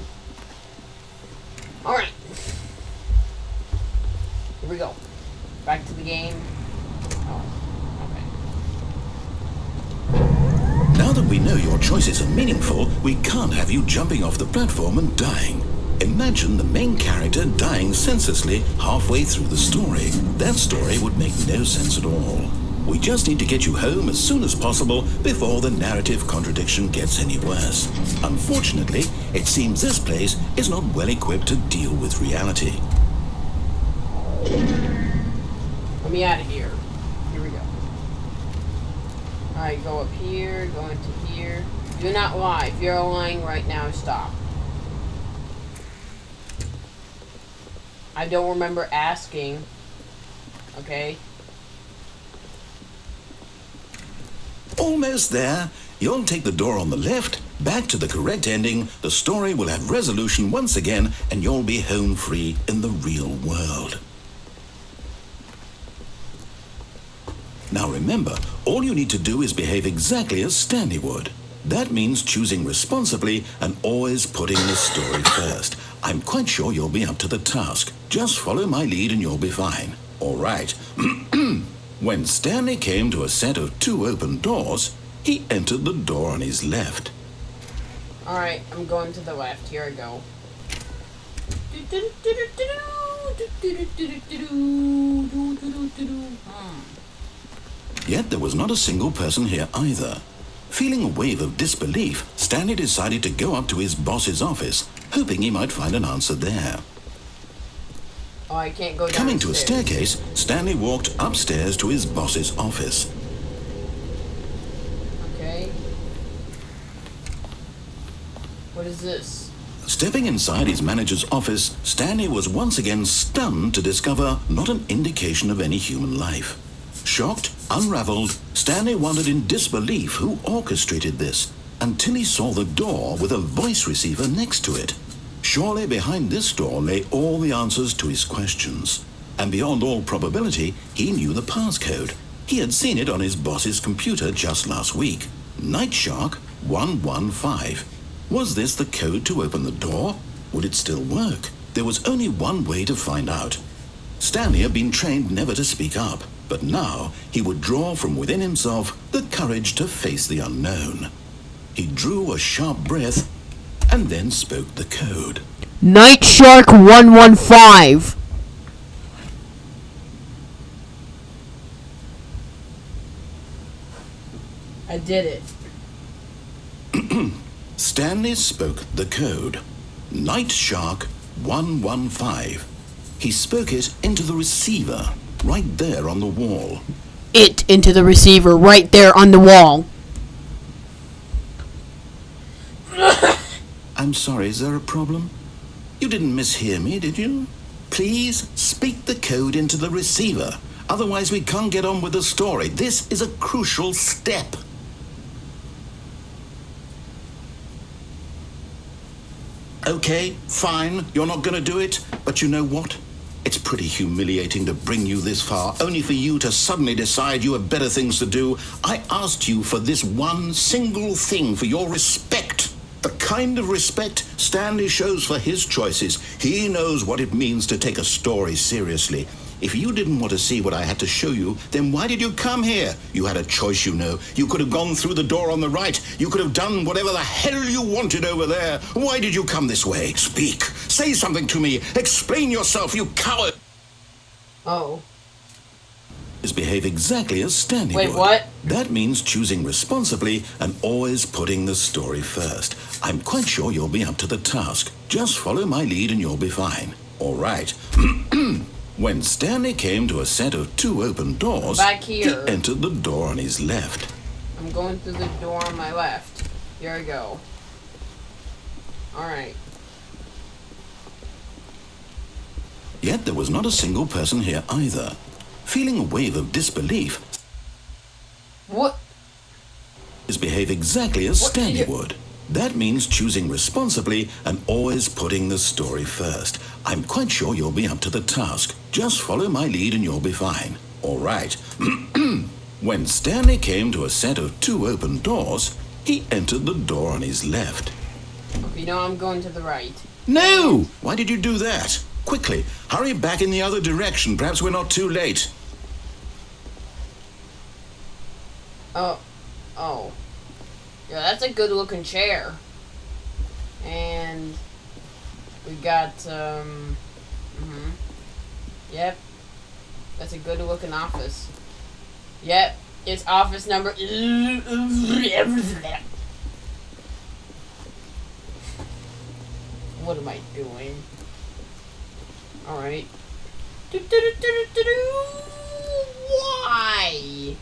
Alright. Here we go. Back to the game. Oh, okay. Now that we know your choices are meaningful, we can't have you jumping off the platform and dying. Imagine the main character dying senselessly halfway through the story. That story would make no sense at all. We just need to get you home as soon as possible before the narrative contradiction gets any worse. Unfortunately, it seems this place is not well equipped to deal with reality. Let me out of here. Here we go. Alright, go up here, go into here. Do not lie. If you're lying right now, stop. I don't remember asking. Okay? Almost there. You'll take the door on the left, back to the correct ending, the story will have resolution once again, and you'll be home free in the real world. Now remember, all you need to do is behave exactly as Stanley would. That means choosing responsibly and always putting the story first. I'm quite sure you'll be up to the task. Just follow my lead and you'll be fine. All right. When Stanley came to a set of 2 open doors, he entered the door on his left. Alright, I'm going to the left. Here I go. Yet there was not a single person here either. Feeling a wave of disbelief, Stanley decided to go up to his boss's office, hoping he might find an answer there. Oh, I can't go downstairs. Coming to a staircase, Stanley walked upstairs to his boss's office. Okay. What is this? Stepping inside his manager's office, Stanley was once again stunned to discover not an indication of any human life. Shocked, unraveled, Stanley wondered in disbelief who orchestrated this, until he saw the door with a voice receiver next to it. Surely behind this door lay all the answers to his questions. And beyond all probability, he knew the passcode. He had seen it on his boss's computer just last week. Night Shark 115. Was this the code to open the door? Would it still work? There was only one way to find out. Stanley had been trained never to speak up, but now he would draw from within himself the courage to face the unknown. He drew a sharp breath and then spoke the code. Night Shark 115. I did it. Stanley spoke the code. Night Shark 115. He spoke it into the receiver, right there on the wall. It into the receiver right there on the wall. I'm sorry, is there a problem? You didn't mishear me, did you? Please speak the code into the receiver. Otherwise we can't get on with the story. This is a crucial step. Okay, fine, you're not gonna do it, but you know what? It's pretty humiliating to bring you this far, only for you to suddenly decide you have better things to do. I asked you for this one single thing, for your respect. The kind of respect Stanley shows for his choices. He knows what it means to take a story seriously. If you didn't want to see what I had to show you, then why did you come here? You had a choice, you know. You could have gone through the door on the right. You could have done whatever the hell you wanted over there. Why did you come this way? Speak. Say something to me. Explain yourself, you coward. Oh. Behave exactly as Stanley would. Wait, what? That means choosing responsibly and always putting the story first. I'm quite sure you'll be up to the task. Just follow my lead and you'll be fine. All right. When Stanley came to a set of 2 open doors, Back here. he entered the door on his left. I'm going through the door on my left. Here I go. Alright. Yet there was not a single person here either. Feeling a wave of disbelief, What? behave exactly as What did Stanley you- would. That means choosing responsibly and always putting the story first. I'm quite sure you'll be up to the task. Just follow my lead and you'll be fine. All right. When Stanley came to a set of 2 open doors, he entered the door on his left. Okay, now I'm going to the right. No! Why did you do that? Quickly, hurry back in the other direction. Perhaps we're not too late. Oh. Yeah, that's a good looking chair. And we got, Yep. That's a good looking office. Yep. It's office number... What am I doing? Alright. Why?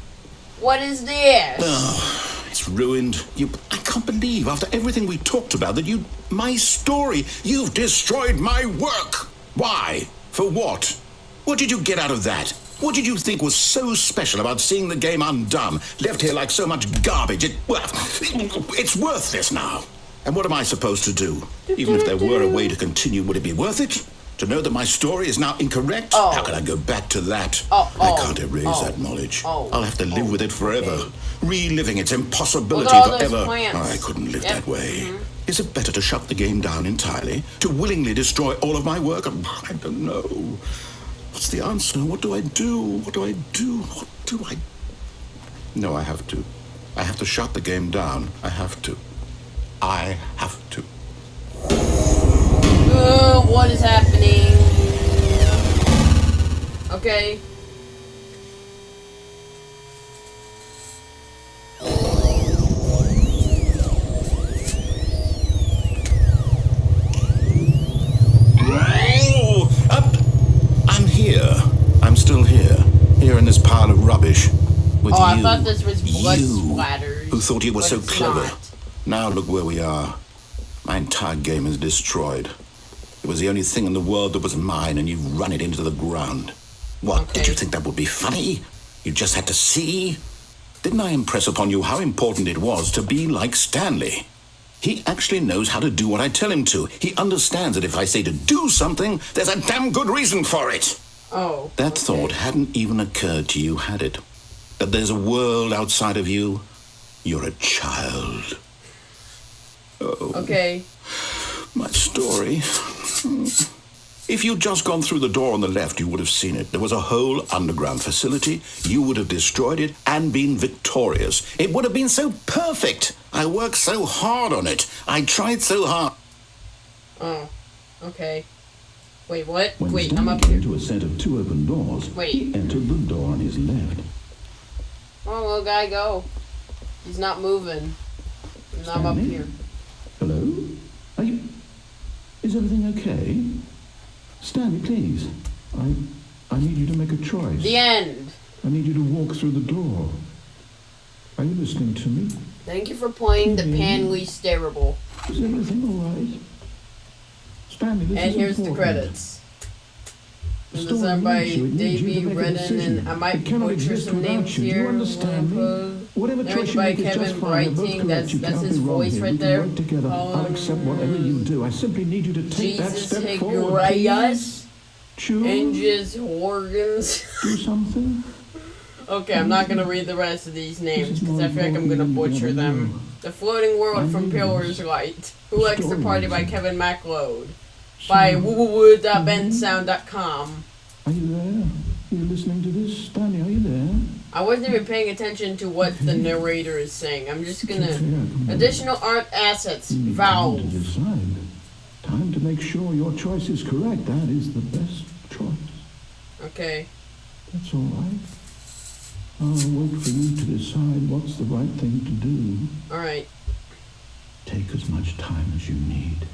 What is this? Oh, it's ruined. I can't believe, after everything we talked about, that my story, you've destroyed my work. Why? For what? What did you get out of that? What did you think was so special about seeing the game undone, left here like so much garbage? It's worthless now. And what am I supposed to do? Even if there were a way to continue, would it be worth it? To know that my story is now incorrect? Oh. How can I go back to that? Oh, I can't erase that knowledge. I'll have to live with it forever, reliving its impossibility Look at all those forever. plants. I couldn't live Yep. that way. Is it better to shut the game down entirely? To willingly destroy all of my work? I don't know. What's the answer? What do I do? What do I do? What do I... No, I have to. I have to shut the game down. I have to. I have to. What is happening? Okay. I'm here. I'm still here. Here in this pile of rubbish. With you. I thought this was blood you, splatters. who thought you were so it's clever. not. Now look where we are. My entire game is destroyed. It was the only thing in the world that was mine, and you've run it into the ground. What, Okay. did you think that would be funny? You just had to see? Didn't I impress upon you how important it was to be like Stanley? He actually knows how to do what I tell him to. He understands that if I say to do something, there's a damn good reason for it. Oh. That okay. thought hadn't even occurred to you, had it? That there's a world outside of you? You're a child. Oh. Okay. My story. If you'd just gone through the door on the left, you would have seen it. There was a whole underground facility. You would have destroyed it and been victorious. It would have been so perfect. I worked so hard on it. I tried so hard. Oh. Okay. Wait, what? When Wait, I'm Stanley up came here. to a set of 2 open doors, Wait. he entered the door on his left. Oh, little guy, go. He's not moving. And I'm up Stanley? here. Hello? Are you... Is everything okay? Stanley, please. I need you to make a choice. The end. I need you to walk through the door. Are you listening to me? Thank you for playing the Panley Starable. Is everything all right? Stanley, this And is here's the important. credits. The This story is by needs you. It needs you Davey to make a Redden, decision. and I might It cannot butcher exist some without names you. Do you here. understand me? Whatever choice Narrated you by make is just Kevin fine. You're both Brighting. correct. You That's can't his be wrong voice here. right We can there. work together. I'll accept whatever you do. I simply need you to take that Jesus step forward. Please. Higrayas. Choose. Angus Horgans. Do something. Okay, I'm not gonna read the rest of these names because I feel like I'm gonna This is more butcher important them. than you The Floating World from I Pillar's know. Light. Who Likes the Party by Stories. Kevin MacLeod. By www.bensound.com. Are you there? Are you listening to this? Stanley, are you there? I wasn't even paying attention to what the narrator is saying. I'm just gonna... Okay, come on. Additional art assets. Time to Valve. decide. Time to make sure your choice is correct. That is the best choice. Okay. That's all right. I'll wait for you to decide what's the right thing to do. Alright. Take as much time as you need.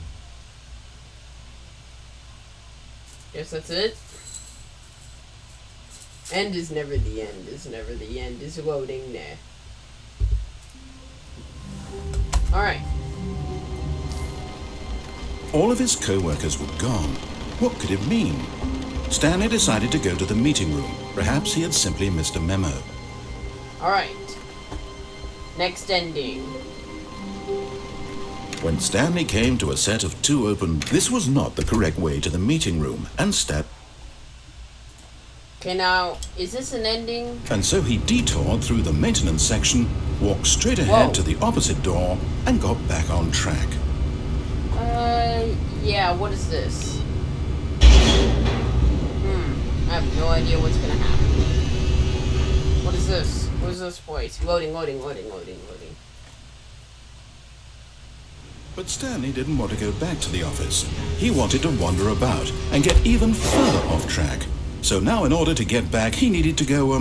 Guess that's it. End is never the end, is never the end, is loading there. Alright. All of his co-workers were gone. What could it mean? Stanley decided to go to the meeting room. Perhaps he had simply missed a memo. Alright. Next ending. When Stanley came to a set of 2 open, this was not the correct way to the meeting room, and Okay, now, is this an ending? so he detoured through the maintenance section, walked straight ahead Whoa. to the opposite door, and got back on track. Yeah, what is this? I have no idea what's gonna happen. What is this? What is this place? Loading. But Stanley didn't want to go back to the office. He wanted to wander about and get even further off track. So now in order to get back, he needed to go,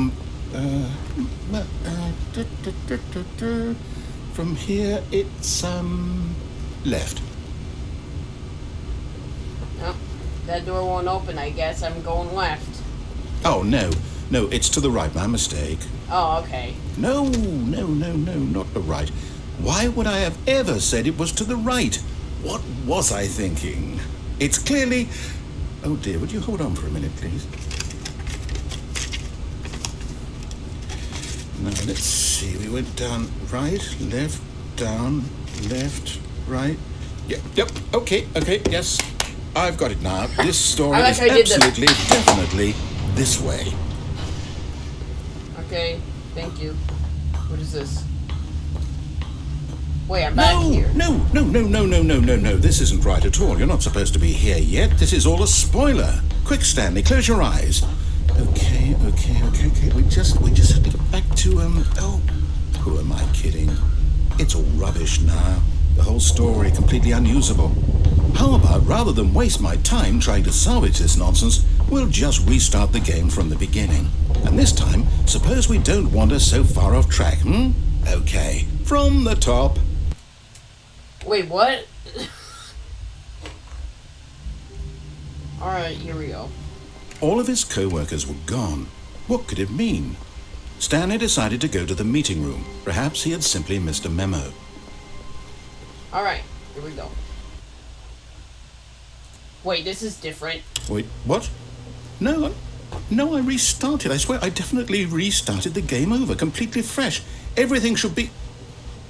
from here it's, left. Oh, that door won't open, I guess. I'm going left. Oh, no, it's to the right, my mistake. Oh, okay. No, not the right. Why would I have ever said it was to the right? What was I thinking? It's clearly... Oh dear, would you hold on for a minute, please? Now, let's see. We went down right, left, down, left, right. Yep, okay, yes. I've got it now. This story I like is how you did that. absolutely, definitely this way. Okay, thank you. What is this? Wait, I'm back here. No. This isn't right at all. You're not supposed to be here yet. This is all a spoiler. Quick, Stanley, close your eyes. Okay. We just have to get back to, oh, who am I kidding? It's all rubbish now. The whole story completely unusable. How about, rather than waste my time trying to salvage this nonsense, we'll just restart the game from the beginning. And this time, suppose we don't wander so far off track, Okay, from the top. Wait, what? Alright, here we go. All of his co-workers were gone. What could it mean? Stanley decided to go to the meeting room. Perhaps he had simply missed a memo. Alright, here we go. Wait, this is different. Wait, what? No, I restarted. I swear, I definitely restarted the game over, completely fresh. Everything should be...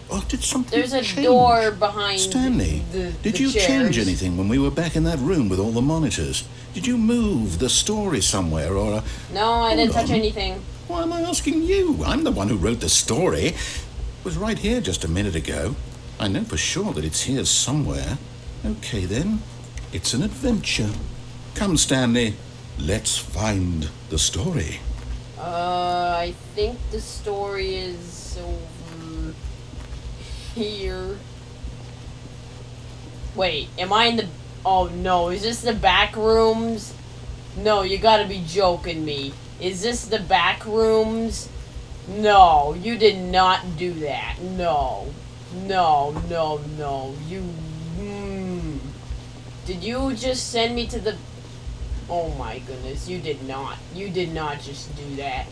Oh, did something There's a change? door behind Stanley, did you chairs. change anything when we were back in that room with all the monitors? Did you move the story somewhere or... No, I didn't touch on. anything. Why am I asking you? I'm the one who wrote the story. It was right here just a minute ago. I know for sure that it's here somewhere. Okay, then. It's an adventure. Come, Stanley. Let's find the story. I think the story is over here. Wait, am I in the... Oh, no. Is this the back rooms? No, you gotta be joking me. Is this the back rooms? No, you did not do that. No. You... Did you just send me to the... Oh my goodness, you did not. You did not just do that.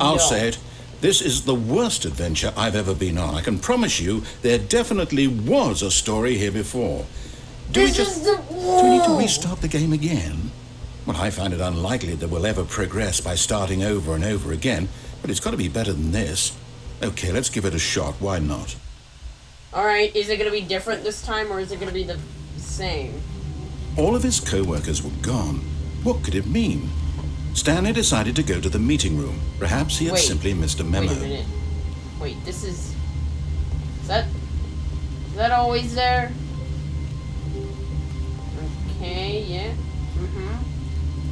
I'll say it. This is the worst adventure I've ever been on. I can promise you there definitely was a story here before. Do we need to restart the game again? Well, I find it unlikely that we'll ever progress by starting over and over again, but it's got to be better than this. Okay, let's give it a shot. Why not? Alright, is it going to be different this time, or is it going to be the same? All of his co-workers were gone. What could it mean? Stanley decided to go to the meeting room. Perhaps he had simply missed a memo. Wait a minute. Wait, this is... Is that always there? Okay, yeah.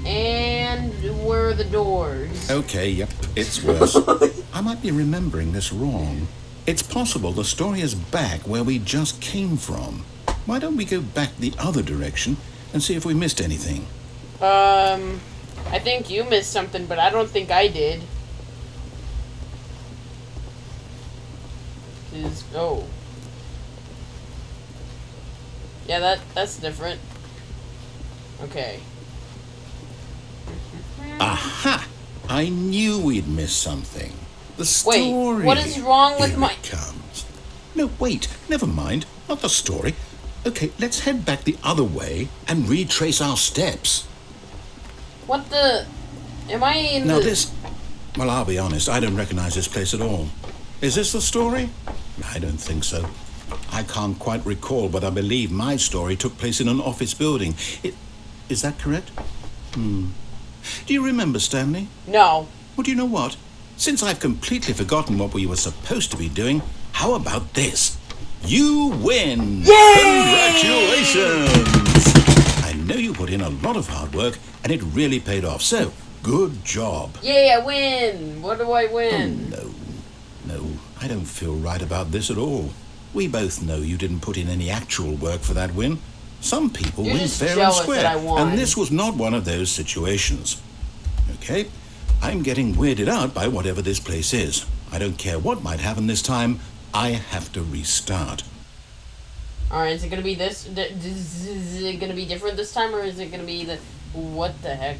And where are the doors? Okay, yep, it's worse. I might be remembering this wrong. It's possible the story is back where we just came from. Why don't we go back the other direction and see if we missed anything? I think you missed something, but I don't think I did. Oh. Yeah, that's different. Okay. Aha! I knew we'd missed something. The story. Wait, what is wrong with Here it comes. No, wait, never mind. Not the story. Okay, let's head back the other way and retrace our steps. What the... Am I in Now the... this... Well, I'll be honest, I don't recognize this place at all. Is this the story? I don't think so. I can't quite recall, but I believe my story took place in an office building. Is that correct? Do you remember, Stanley? No. Well, do you know what? Since I've completely forgotten what we were supposed to be doing, how about this? You win! Yay! Congratulations! I know you put in a lot of hard work, and it really paid off, so good job. Yay, I win! What do I win? Oh, no, I don't feel right about this at all. We both know you didn't put in any actual work for that win. Some people You're win just fair and jealous square, that I won. and this was not one of those situations. Okay, I'm getting weirded out by whatever this place is. I don't care what might happen this time. I have to restart. Alright, is it gonna be this? Is it gonna be different this time, or is it gonna be the... What the heck?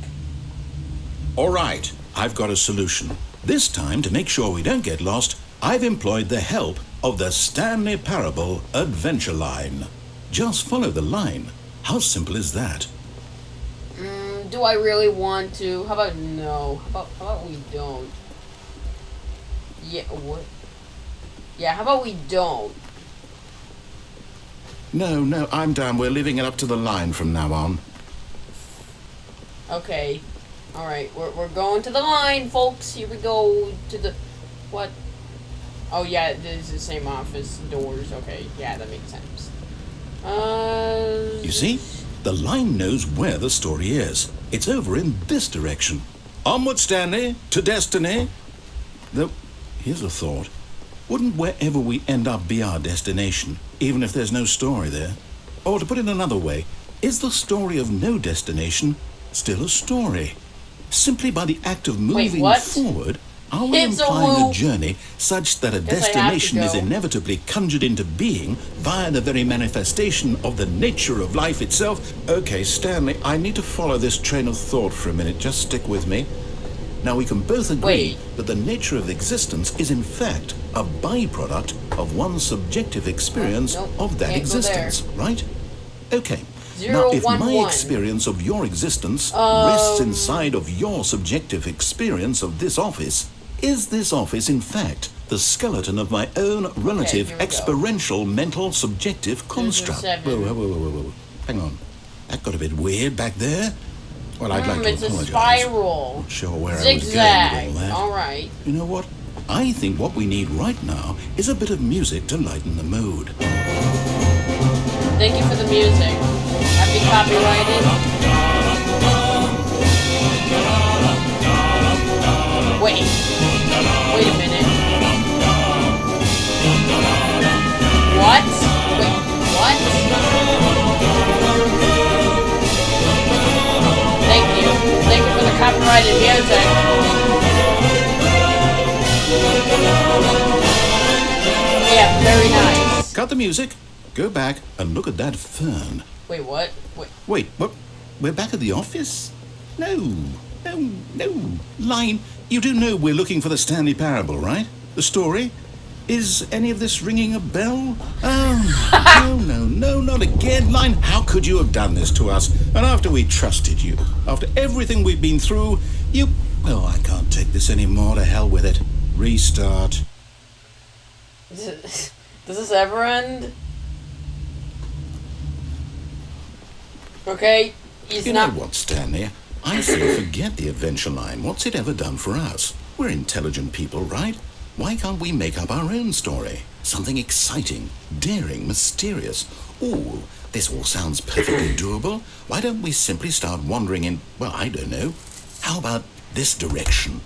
All right, I've got a solution. This time, to make sure we don't get lost, I've employed the help of the Stanley Parable Adventure Line. Just follow the line. How simple is that? Do I really want to? How about no? How about we don't? Yeah, what? Yeah, how about we don't? No, I'm down. We're leaving it up to the line from now on. Okay. Alright, we're going to the line, folks. Here we go to the... What? Oh yeah, this is the same office doors. Okay, yeah, that makes sense. You see? The line knows where the story is. It's over in this direction. Onward, Stanley, to destiny. Though, here's a thought. Wouldn't wherever we end up be our destination, even if there's no story there? Or to put it another way, is the story of no destination still a story? Simply by the act of moving what? forward, are we It's a implying a loop. journey such that a Guess I have to destination is go. inevitably conjured into being via the very manifestation of the nature of life itself? Okay, Stanley, I need to follow this train of thought for a minute. Just stick with me. Now, we can both agree that the nature of existence is in fact a byproduct of one's subjective experience Nope, of that can't go existence, right? Okay. 0, Now, if 1, my 1. experience of your existence rests inside of your subjective experience of this office, is this office in fact the skeleton of my own relative here we go. experiential mental subjective construct? 7. Whoa. Hang on. That got a bit weird back there. Well, I'd like to It's a apologize. spiral. Not sure where I was going Zigzag. with all that. Alright. You know what? I think what we need right now is a bit of music to lighten the mood. Thank you for the music. Happy copyrighted. Wait a minute. What? Wait, what? Thank you for the copyrighted music. Yeah, very nice. Cut the music. Go back and look at that fern. Wait, what? Wait, what? We're back at the office? No. Line, you do know we're looking for the Stanley Parable, right? The story? Is any of this ringing a bell? Oh, no, not again. Line, how could you have done this to us? And after we trusted you, after everything we've been through, you... Oh, I can't take this anymore. To hell with it. Restart. Does this ever end? Okay, he's You not... know what, Stanley? I say forget the adventure line. What's it ever done for us? We're intelligent people, right? Why can't we make up our own story? Something exciting, daring, mysterious. Ooh, this all sounds perfectly doable. Why don't we simply start wandering in, well, I don't know. How about this direction?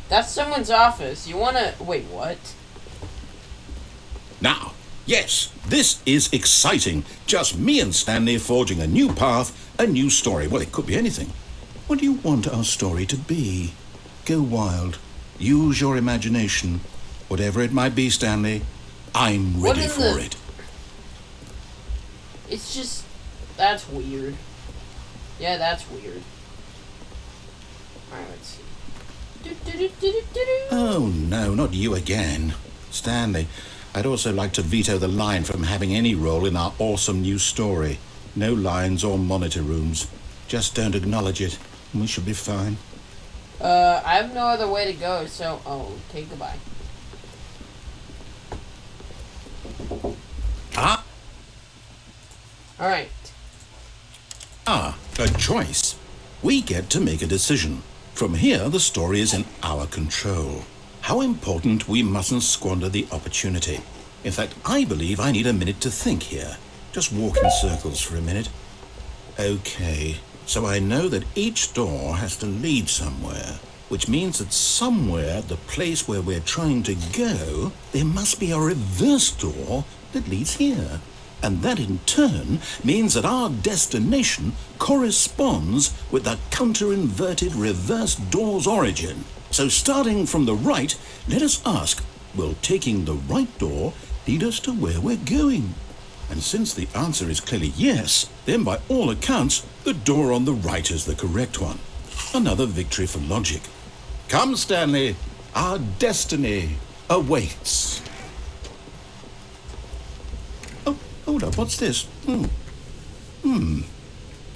That's someone's office. You wanna... Wait, what? Now, yes, this is exciting. Just me and Stanley forging a new path, a new story. Well, it could be anything. What do you want our story to be? Go wild. Use your imagination. Whatever it might be, Stanley, I'm ready for it. It's just... That's weird. Yeah, that's weird. Alright, let's see. Oh, no, not you again. Stanley, I'd also like to veto the line from having any role in our awesome new story. No lines or monitor rooms. Just don't acknowledge it, and we should be fine. I have no other way to go, so... Oh, okay, goodbye. Ah? Alright. A choice. We get to make a decision. From here, the story is in our control. How important we mustn't squander the opportunity. In fact, I believe I need a minute to think here. Just walk in circles for a minute. Okay, so I know that each door has to lead somewhere, which means that somewhere, the place where we're trying to go, there must be a reverse door that leads here. And that in turn means that our destination corresponds with the counter-inverted reverse door's origin. So starting from the right, let us ask, will taking the right door lead us to where we're going? And since the answer is clearly yes, then by all accounts, the door on the right is the correct one. Another victory for logic. Come, Stanley, our destiny awaits. Oh, hold up, what's this? The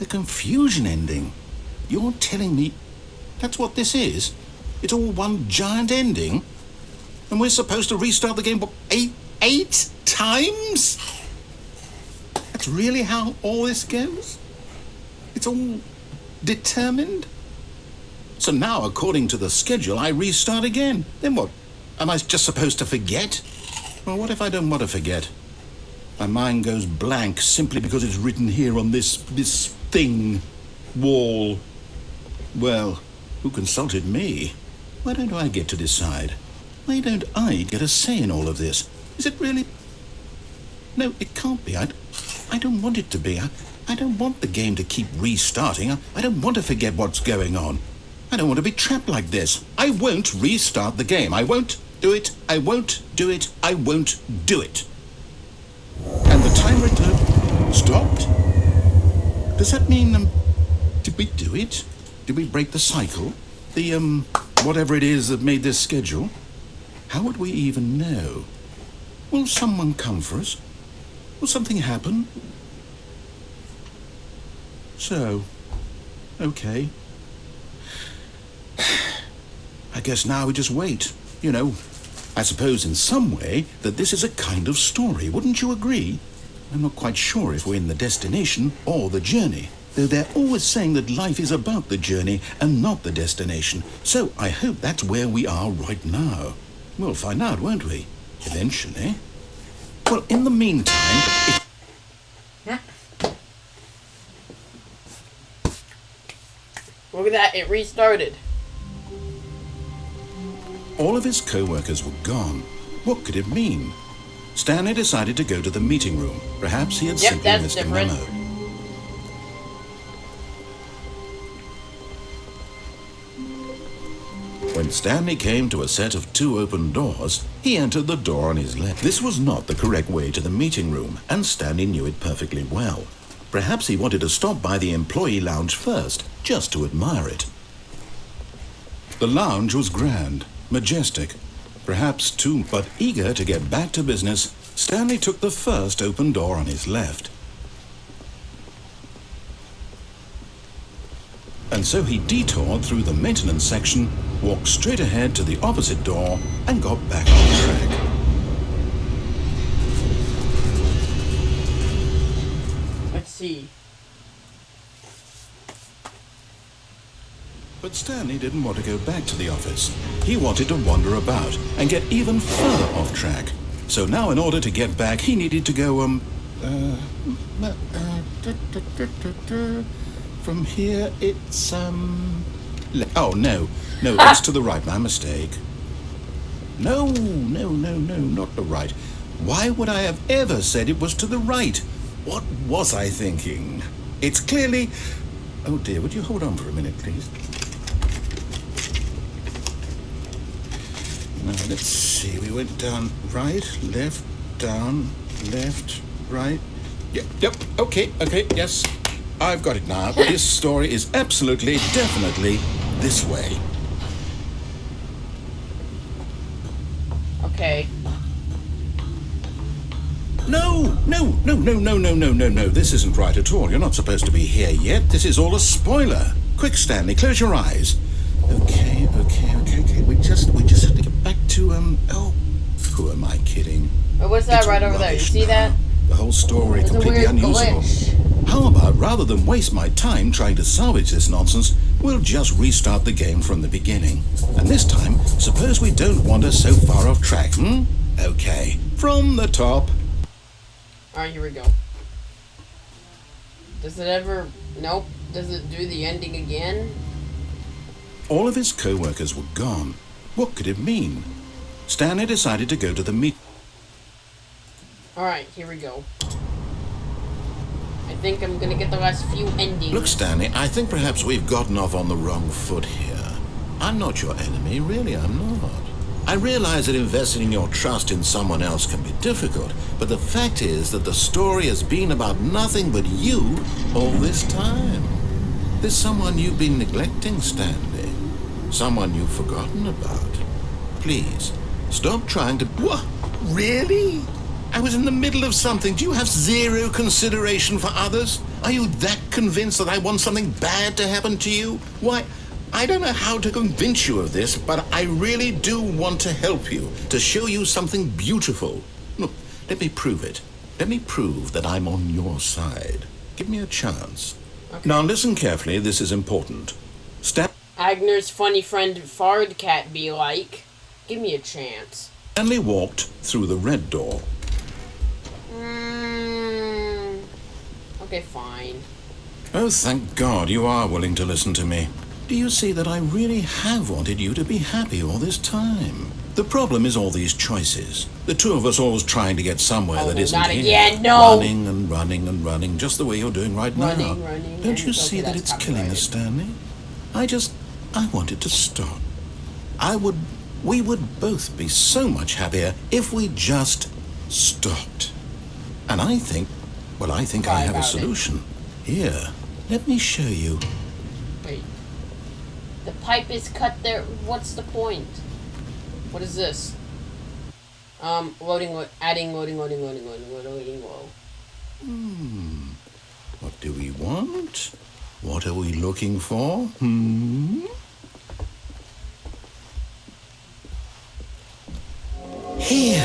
confusion ending. You're telling me that's what this is? It's all one giant ending? And we're supposed to restart the game, what, eight times? That's really how all this goes? It's all determined? So now, according to the schedule, I restart again. Then what? Am I just supposed to forget? Well, what if I don't want to forget? My mind goes blank simply because it's written here on this thing, wall. Well, who consulted me? Why don't I get to decide? Why don't I get a say in all of this? Is it really? No, it can't be. I don't want it to be. I don't want the game to keep restarting. I don't want to forget what's going on. I don't want to be trapped like this. I won't restart the game. I won't do it. I won't do it. I won't do it. And the timer stopped? Does that mean, did we do it? Did we break the cycle? The, whatever it is that made this schedule? How would we even know? Will someone come for us? Will something happen? So, okay. I guess now we just wait. You know, I suppose in some way that this is a kind of story, wouldn't you agree? I'm not quite sure if we're in the destination or the journey, though they're always saying that life is about the journey and not the destination. So I hope that's where we are right now. We'll find out, won't we? Eventually. Well, in the meantime... Look at that, it restarted. All of his co-workers were gone. What could it mean? Stanley decided to go to the meeting room. Perhaps he had simply missed a memo. When Stanley came to a set of 2 open doors, he entered the door on his left. This was not the correct way to the meeting room, and Stanley knew it perfectly well. Perhaps he wanted to stop by the employee lounge first, just to admire it. The lounge was grand, majestic, perhaps too, but eager to get back to business, Stanley took the first open door on his left. And so he detoured through the maintenance section, walked straight ahead to the opposite door, and got back on track. Let's see. But Stanley didn't want to go back to the office. He wanted to wander about and get even further off track. So now in order to get back, he needed to go, from here it's, oh, no, it's to the right, my mistake. No, not the right. Why would I have ever said it was to the right? What was I thinking? It's clearly... Oh dear, would you hold on for a minute, please? Now, let's see, we went down right, left, down, left, right. Yep, okay, yes. I've got it now. This story is absolutely, definitely this way. Okay. No. This isn't right at all. You're not supposed to be here yet. This is all a spoiler. Quick, Stanley, close your eyes. Okay. We just have to get back to, oh, who am I kidding? But what's that It's right over there? You see now. that? The whole story It's a completely weird unusable. glitch. How about, rather than waste my time trying to salvage this nonsense, we'll just restart the game from the beginning. And this time, suppose we don't wander so far off track, Okay, from the top. Alright, here we go. Does it ever... Nope. Does it do the ending again? All of his co-workers were gone. What could it mean? Stanley decided to go to the meet. Alright, here we go. I think I'm gonna get the last few endings. Look, Stanley, I think perhaps we've gotten off on the wrong foot here. I'm not your enemy, really, I'm not. I realize that investing your trust in someone else can be difficult, but the fact is that the story has been about nothing but you all this time. There's someone you've been neglecting, Stanley. Someone you've forgotten about. Please, stop trying to... What? Really? I was in the middle of something. Do you have zero consideration for others? Are you that convinced that I want something bad to happen to you? Why, I don't know how to convince you of this, but I really do want to help you, to show you something beautiful. Look, let me prove it. Let me prove that I'm on your side. Give me a chance. Okay. Now listen carefully, this is important. Agner's funny friend Fard Cat be like. Give me a chance. Stanley walked through the red door. Okay, fine. Oh, thank God you are willing to listen to me. Do you see that I really have wanted you to be happy all this time? The problem is all these choices. The two of us always trying to get somewhere that isn't not here. again, no! Running and running and running, just the way you're doing right now. Running. Don't you see that it's killing us, Stanley? I wanted to stop. We would both be so much happier if we just stopped. And I think I have a solution. Here, let me show you. Wait. The pipe is cut there. What's the point? What is this? Adding loading. What do we want? What are we looking for? Here.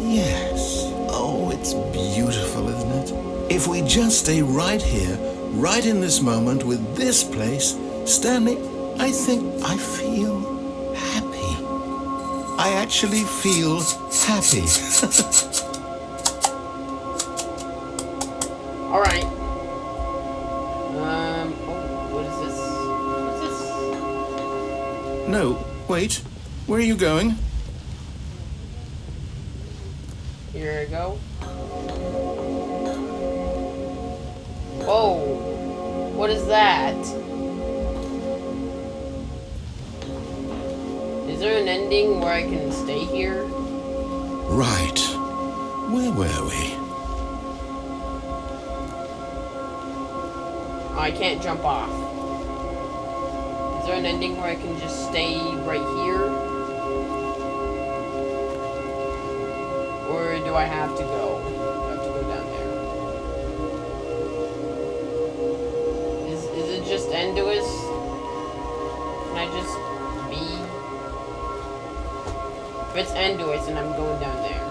Yes. Oh, it's beautiful, isn't it? If we just stay right here, right in this moment with this place, Stanley, I think I feel happy. I actually feel happy. All right. What is this? No, wait. Where are you going? Here I go. Whoa. What is that? Is there an ending where I can stay here? Right. Where were we? I can't jump off. Is there an ending where I can just stay right here? Or do I have to go? I have to go down there. Is it just endless? Can I just be? If it's endless and I'm going down there.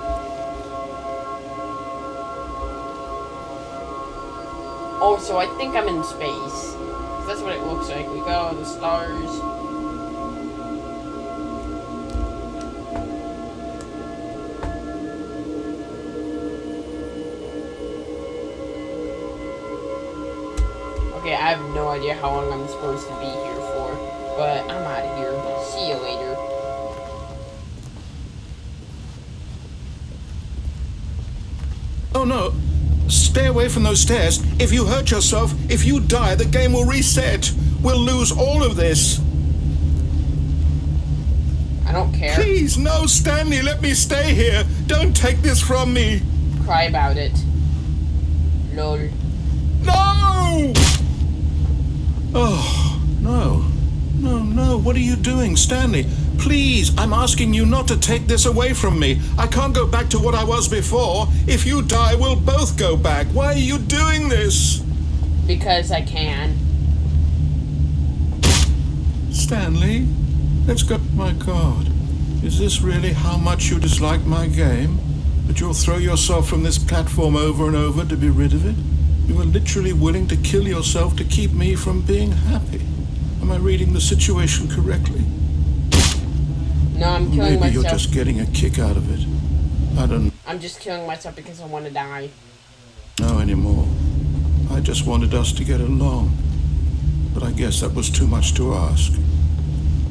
Oh, so I think I'm in space. That's what it looks like. We got all the stars. Okay, I have no idea how long I'm supposed to be here for, but I'm out of here. See you later. Oh no! Stay away from those stairs. If you hurt yourself, if you die, the game will reset. We'll lose all of this. I don't care. Please, no, Stanley, let me stay here. Don't take this from me. Cry about it. Lol. No! Oh, no. No, what are you doing, Stanley? Please, I'm asking you not to take this away from me. I can't go back to what I was before. If you die, we'll both go back. Why are you doing this? Because I can. Stanley, let's go. My God, is this really how much you dislike my game? That you'll throw yourself from this platform over and over to be rid of it? You are literally willing to kill yourself to keep me from being happy. Am I reading the situation correctly? No, I'm killing myself. Maybe you're just getting a kick out of it. I don't I'm just killing myself because I want to die. know anymore. I just wanted us to get along. But I guess that was too much to ask.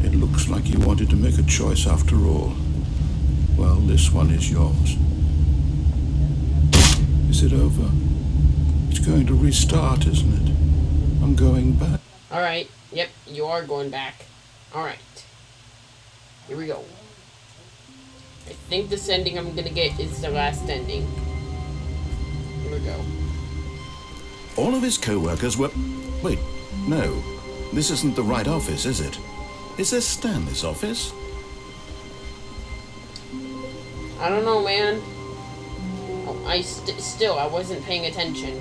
It looks like you wanted to make a choice after all. Well, this one is yours. Is it over? It's going to restart, isn't it? I'm going back. Alright. Yep, you are going back. Alright. Here we go. I think this ending I'm gonna get is the last ending. Here we go. All of his co-workers were... Wait, no. This isn't the right office, is it? Is this Stanley's office? I don't know, man. Oh, I wasn't paying attention.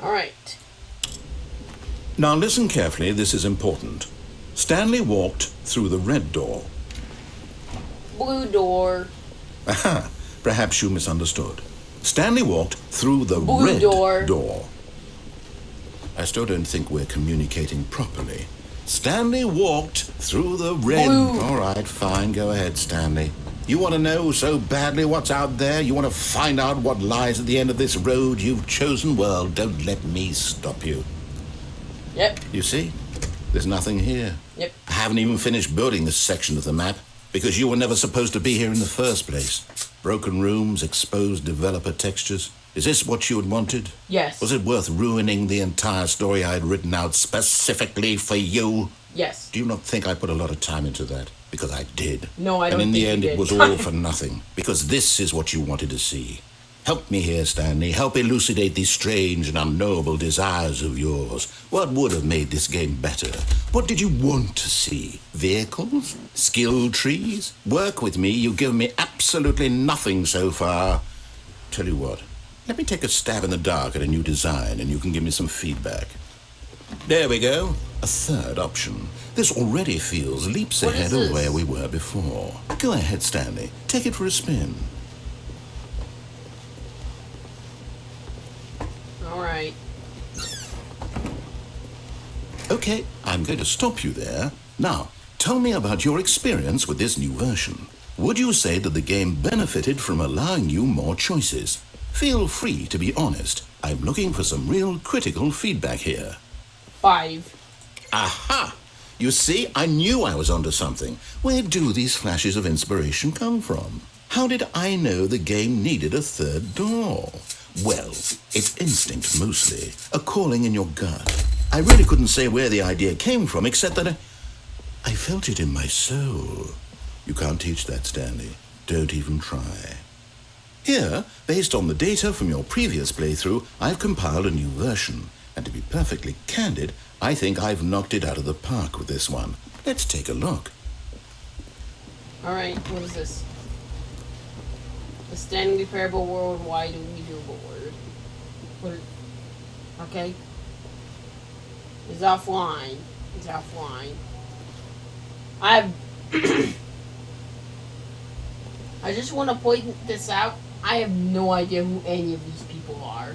Alright. Now listen carefully, this is important. Stanley walked through the red door. Blue door. Aha, perhaps you misunderstood. Stanley walked through the Blue red door. door. I still don't think we're communicating properly. Stanley walked through the red... Blue. All right, fine. Go ahead, Stanley. You want to know so badly what's out there? You want to find out what lies at the end of this road you've chosen? Well, don't let me stop you. Yep. You see? There's nothing here. Yep. I haven't even finished building this section of the map because you were never supposed to be here in the first place. Broken rooms, exposed developer textures. Is this what you had wanted? Yes. Was it worth ruining the entire story I had written out specifically for you? Yes. Do you not think I put a lot of time into that? Because I did. No, I don't And in think the end, you it did. was all for nothing. Because this is what you wanted to see. Help me here, Stanley. Help elucidate these strange and unknowable desires of yours. What would have made this game better? What did you want to see? Vehicles? Skill trees? Work with me. You've given me absolutely nothing so far. Tell you what. Let me take a stab in the dark at a new design and you can give me some feedback. There we go. A third option. This already feels leaps What ahead is of this? where we were before. Go ahead, Stanley. Take it for a spin. Alright. Okay, I'm going to stop you there. Now, tell me about your experience with this new version. Would you say that the game benefited from allowing you more choices? Feel free to be honest. I'm looking for some real critical feedback here. 5. Aha! You see, I knew I was onto something. Where do these flashes of inspiration come from? How did I know the game needed a third door? Well, it's instinct mostly, a calling in your gut. I really couldn't say where the idea came from, except that I felt it in my soul. You can't teach that, Stanley. Don't even try. Here, based on the data from your previous playthrough, I've compiled a new version. And to be perfectly candid, I think I've knocked it out of the park with this one. Let's take a look. Alright, what is this? The Stanley Parable Worldwide Leaderboard. Okay. It's offline. It's offline. I just want to point this out. I have no idea who any of these people are.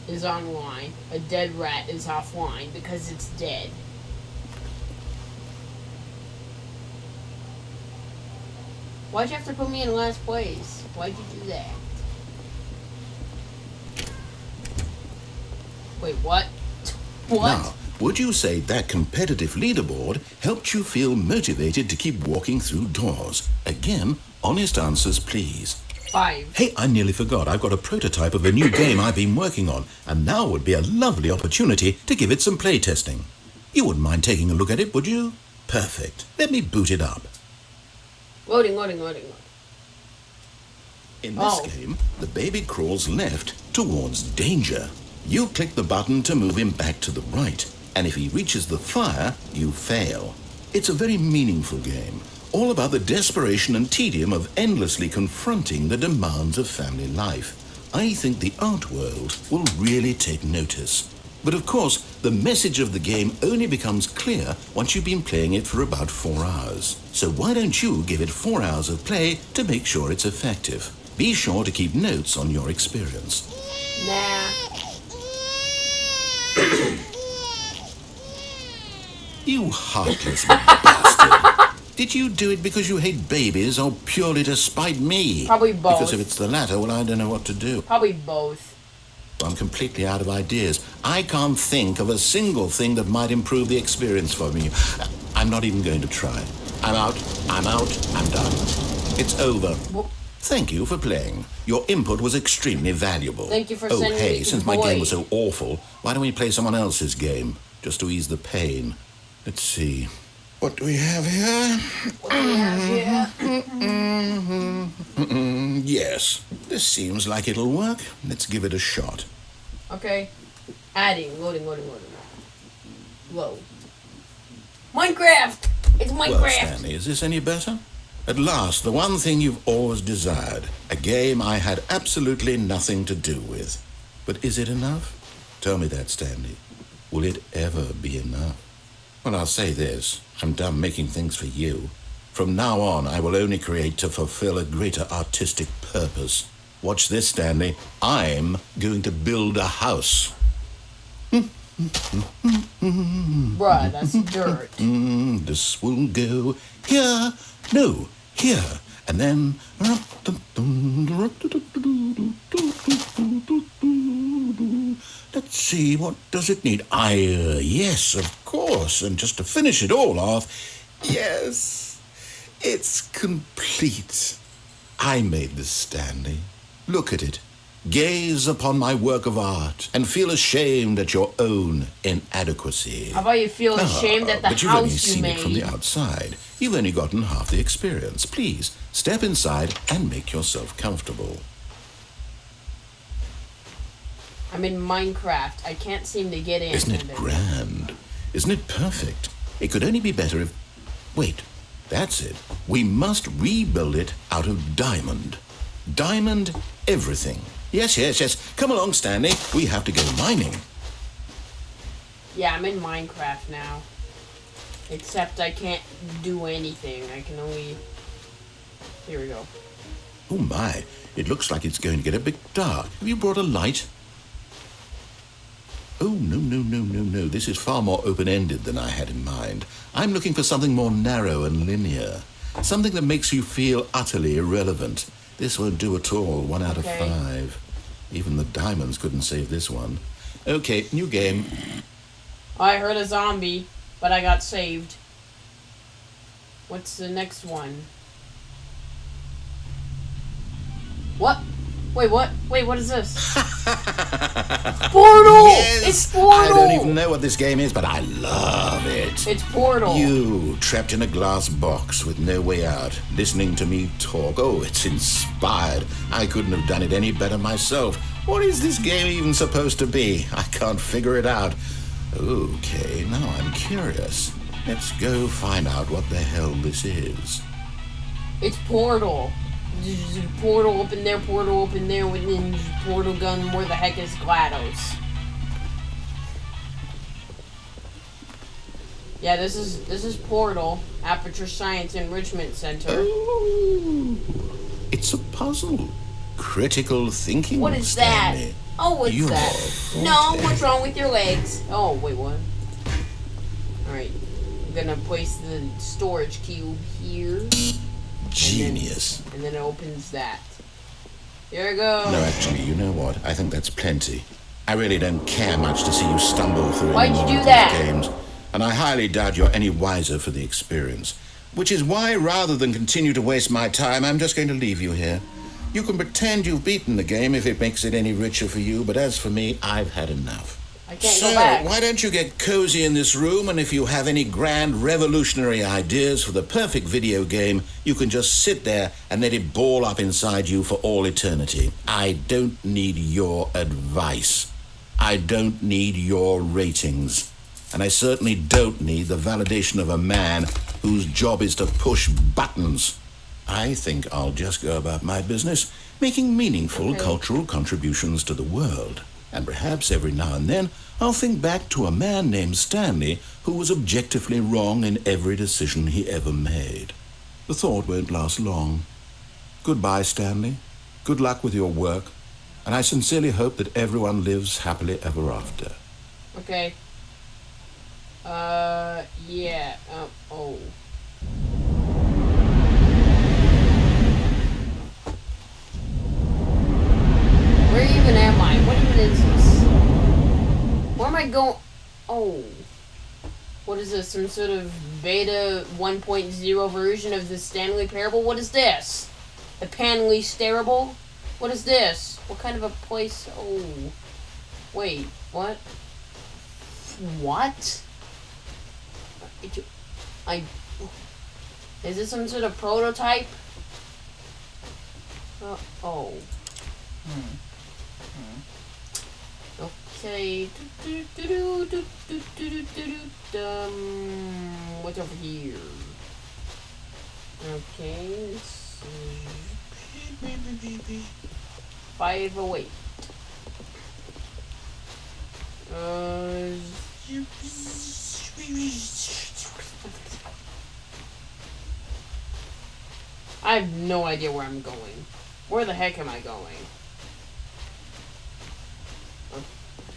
Is online. A dead rat is offline because it's dead. Why'd you have to put me in last place? Why'd you do that? Wait, what? What? Now, would you say that competitive leaderboard helped you feel motivated to keep walking through doors? Again, honest answers, please. 5. Hey, I nearly forgot. I've got a prototype of a new game I've been working on, and now would be a lovely opportunity to give it some playtesting. You wouldn't mind taking a look at it, would you? Perfect. Let me boot it up. Loading. In this game, the baby crawls left towards danger. You click the button to move him back to the right, and if he reaches the fire, you fail. It's a very meaningful game, all about the desperation and tedium of endlessly confronting the demands of family life. I think the art world will really take notice. But of course, the message of the game only becomes clear once you've been playing it for about 4 hours. So why don't you give it 4 hours of play to make sure it's effective? Be sure to keep notes on your experience. Nah. You heartless bastard. Did you do it because you hate babies or purely to spite me? Probably both. Because if it's the latter, well, I don't know what to do. Probably both. I'm completely out of ideas. I can't think of a single thing that might improve the experience for me. I'm not even going to try. I'm out, I'm done. It's over. Well, Thank you for playing. Your input was extremely valuable. Thank you for Oh, sending me hey, to since the my game boy. was so awful, why don't we play someone else's game? Just to ease the pain. Let's see. What do we have here? what do we have here? Yes, this seems like it'll work. Let's give it a shot. Okay. Adding. Loading. Load. Minecraft! It's Well, Minecraft! Stanley, is this any better? At last, the one thing you've always desired. A game I had absolutely nothing to do with. But is it enough? Tell me that, Stanley. Will it ever be enough? Well, I'll say this. I'm done making things for you. From now on, I will only create to fulfill a greater artistic purpose. Watch this, Stanley. I'm going to build a house. Bruh, that's dirt. This will go here. No, here. And then... Let's see, what does it need? Yes, of course. And just to finish it all off, yes, it's complete. I made this, Stanley. Look at it. Gaze upon my work of art and feel ashamed at your own inadequacy. How about you feel ashamed at the but you've only house you seen made? it from the outside. You've only gotten half the experience. Please, step inside and make yourself comfortable. I'm in Minecraft. I can't seem to get in. Isn't it grand? Isn't it perfect? It could only be better if... Wait, that's it. We must rebuild it out of diamond. Diamond everything. Yes. Come along, Stanley. We have to go mining. Yeah, I'm in Minecraft now. Except I can't do anything. I can only... Here we go. Oh my, it looks like it's going to get a bit dark. Have you brought a light? Oh, no. This is far more open-ended than I had in mind. I'm looking for something more narrow and linear. Something that makes you feel utterly irrelevant. This won't do at all. 1 out of 5. Even the diamonds couldn't save this one. Okay, new game. I heard a zombie, but I got saved. What's the next one? What? Wait, what? Wait, what is this? Portal! Yes! It's Portal! I don't even know what this game is, but I love it. It's Portal. You, trapped in a glass box with no way out, listening to me talk. Oh, it's inspired. I couldn't have done it any better myself. What is this game even supposed to be? I can't figure it out. Okay, now I'm curious. Let's go find out what the hell this is. It's Portal. Portal open there, within portal gun. Where the heck is GLaDOS? Yeah, this is Portal, Aperture Science Enrichment Center. Oh, it's a puzzle. Critical thinking. What is Stanley. that? Oh, what's You're that? forte. No, what's wrong with your legs? Oh, wait, what? Alright, I'm gonna place the storage cube here. Genius. And then it opens that. Here we go. No, actually, you know what? I think that's plenty. I really don't care much to see you stumble through Why'd any you more do of that? these games, and I highly doubt you're any wiser for the experience. Which is why, rather than continue to waste my time, I'm just going to leave you here. You can pretend you've beaten the game if it makes it any richer for you, but as for me, I've had enough. I can't So, go back. why don't you get cozy in this room, and if you have any grand revolutionary ideas for the perfect video game, you can just sit there and let it ball up inside you for all eternity. I don't need your advice. I don't need your ratings. And I certainly don't need the validation of a man whose job is to push buttons. I think I'll just go about my business, making meaningful cultural contributions to the world. And perhaps every now and then, I'll think back to a man named Stanley who was objectively wrong in every decision he ever made. The thought won't last long. Goodbye, Stanley. Good luck with your work. And I sincerely hope that everyone lives happily ever after. Okay. Yeah. Oh. Where even am I? What even is this? Where am I going? Oh. What is this? Some sort of beta 1.0 version of the Stanley Parable? What is this? The Stanley Parable? What is this? What kind of a place? Oh. Wait. What? What? Is this some sort of prototype? Oh. Okay. What's over here? Okay. 508. I have no idea where I'm going. Where the heck am I going?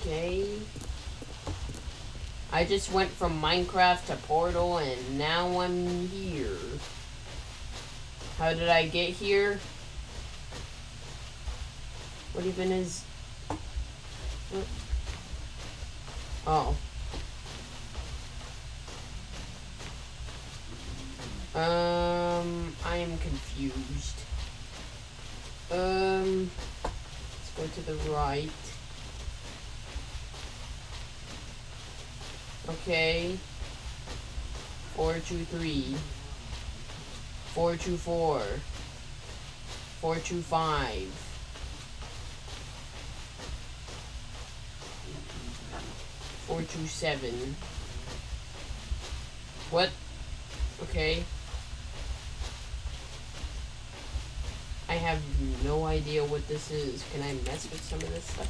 Okay. I just went from Minecraft to Portal and now I'm here. How did I get here? What even is... What? Oh. I am confused. Let's go to the right. Okay. 423. 424. 425. 427. What? Okay. I have no idea what this is. Can I mess with some of this stuff?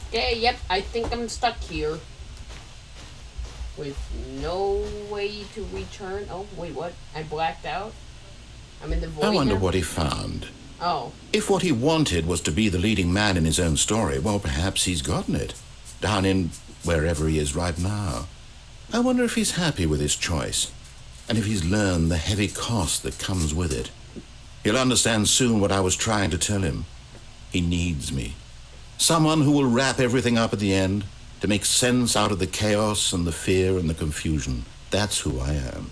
Okay, yep, I think I'm stuck here. With no way to return. Oh, wait, what? I blacked out? I'm in the void I wonder now? what he found. Oh. If what he wanted was to be the leading man in his own story, well, perhaps he's gotten it. Down in wherever he is right now. I wonder if he's happy with his choice. And if he's learned the heavy cost that comes with it. He'll understand soon what I was trying to tell him. He needs me. Someone who will wrap everything up at the end, to make sense out of the chaos and the fear and the confusion. That's who I am.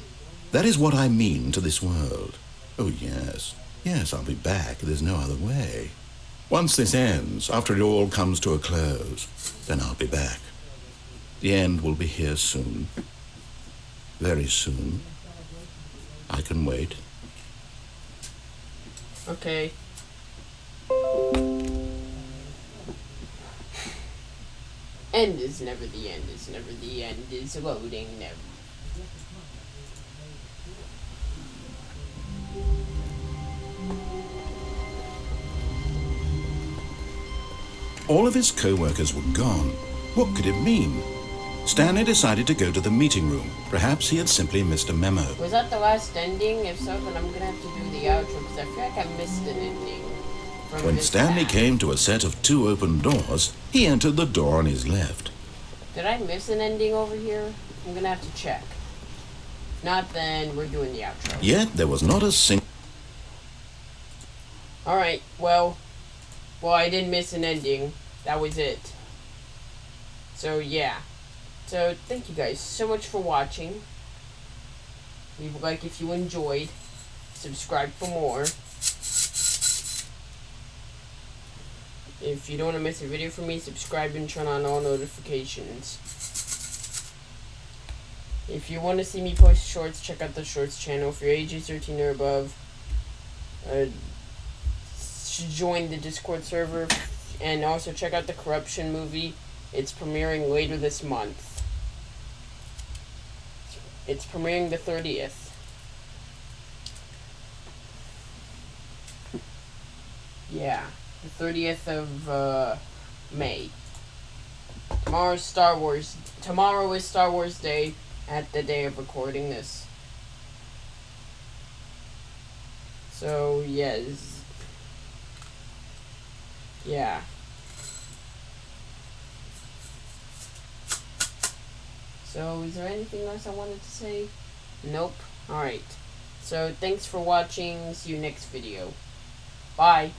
That is what I mean to this world. Oh, yes. Yes, I'll be back. There's no other way. Once this ends, after it all comes to a close, then I'll be back. The end will be here soon. Very soon. I can wait. Okay. End is never the end, is never the end, is loading, never. All of his co-workers were gone. What could it mean? Stanley decided to go to the meeting room. Perhaps he had simply missed a memo. Was that the last ending? If so, then I'm gonna have to do the outro, because I feel like I missed an ending. When Stanley came to a set of 2 open doors, he entered the door on his left. Did I miss an ending over here? I'm gonna have to check. If not, then we're doing the outro. Yet there was not a single... Alright, well, I didn't miss an ending. That was it. So, yeah. So, thank you guys so much for watching. Leave a like if you enjoyed. Subscribe for more. If you don't want to miss a video from me, subscribe and turn on all notifications. If you want to see me post shorts, check out the shorts channel. If you're ages 13 or above, join the Discord server. And also check out the Corruption movie. It's premiering later this month. It's premiering the 30th. Yeah, the 30th of May. Tomorrow is Star Wars Day at the day of recording this. So, yes. Yeah. So, is there anything else I wanted to say? Nope. Alright. So, thanks for watching. See you next video. Bye.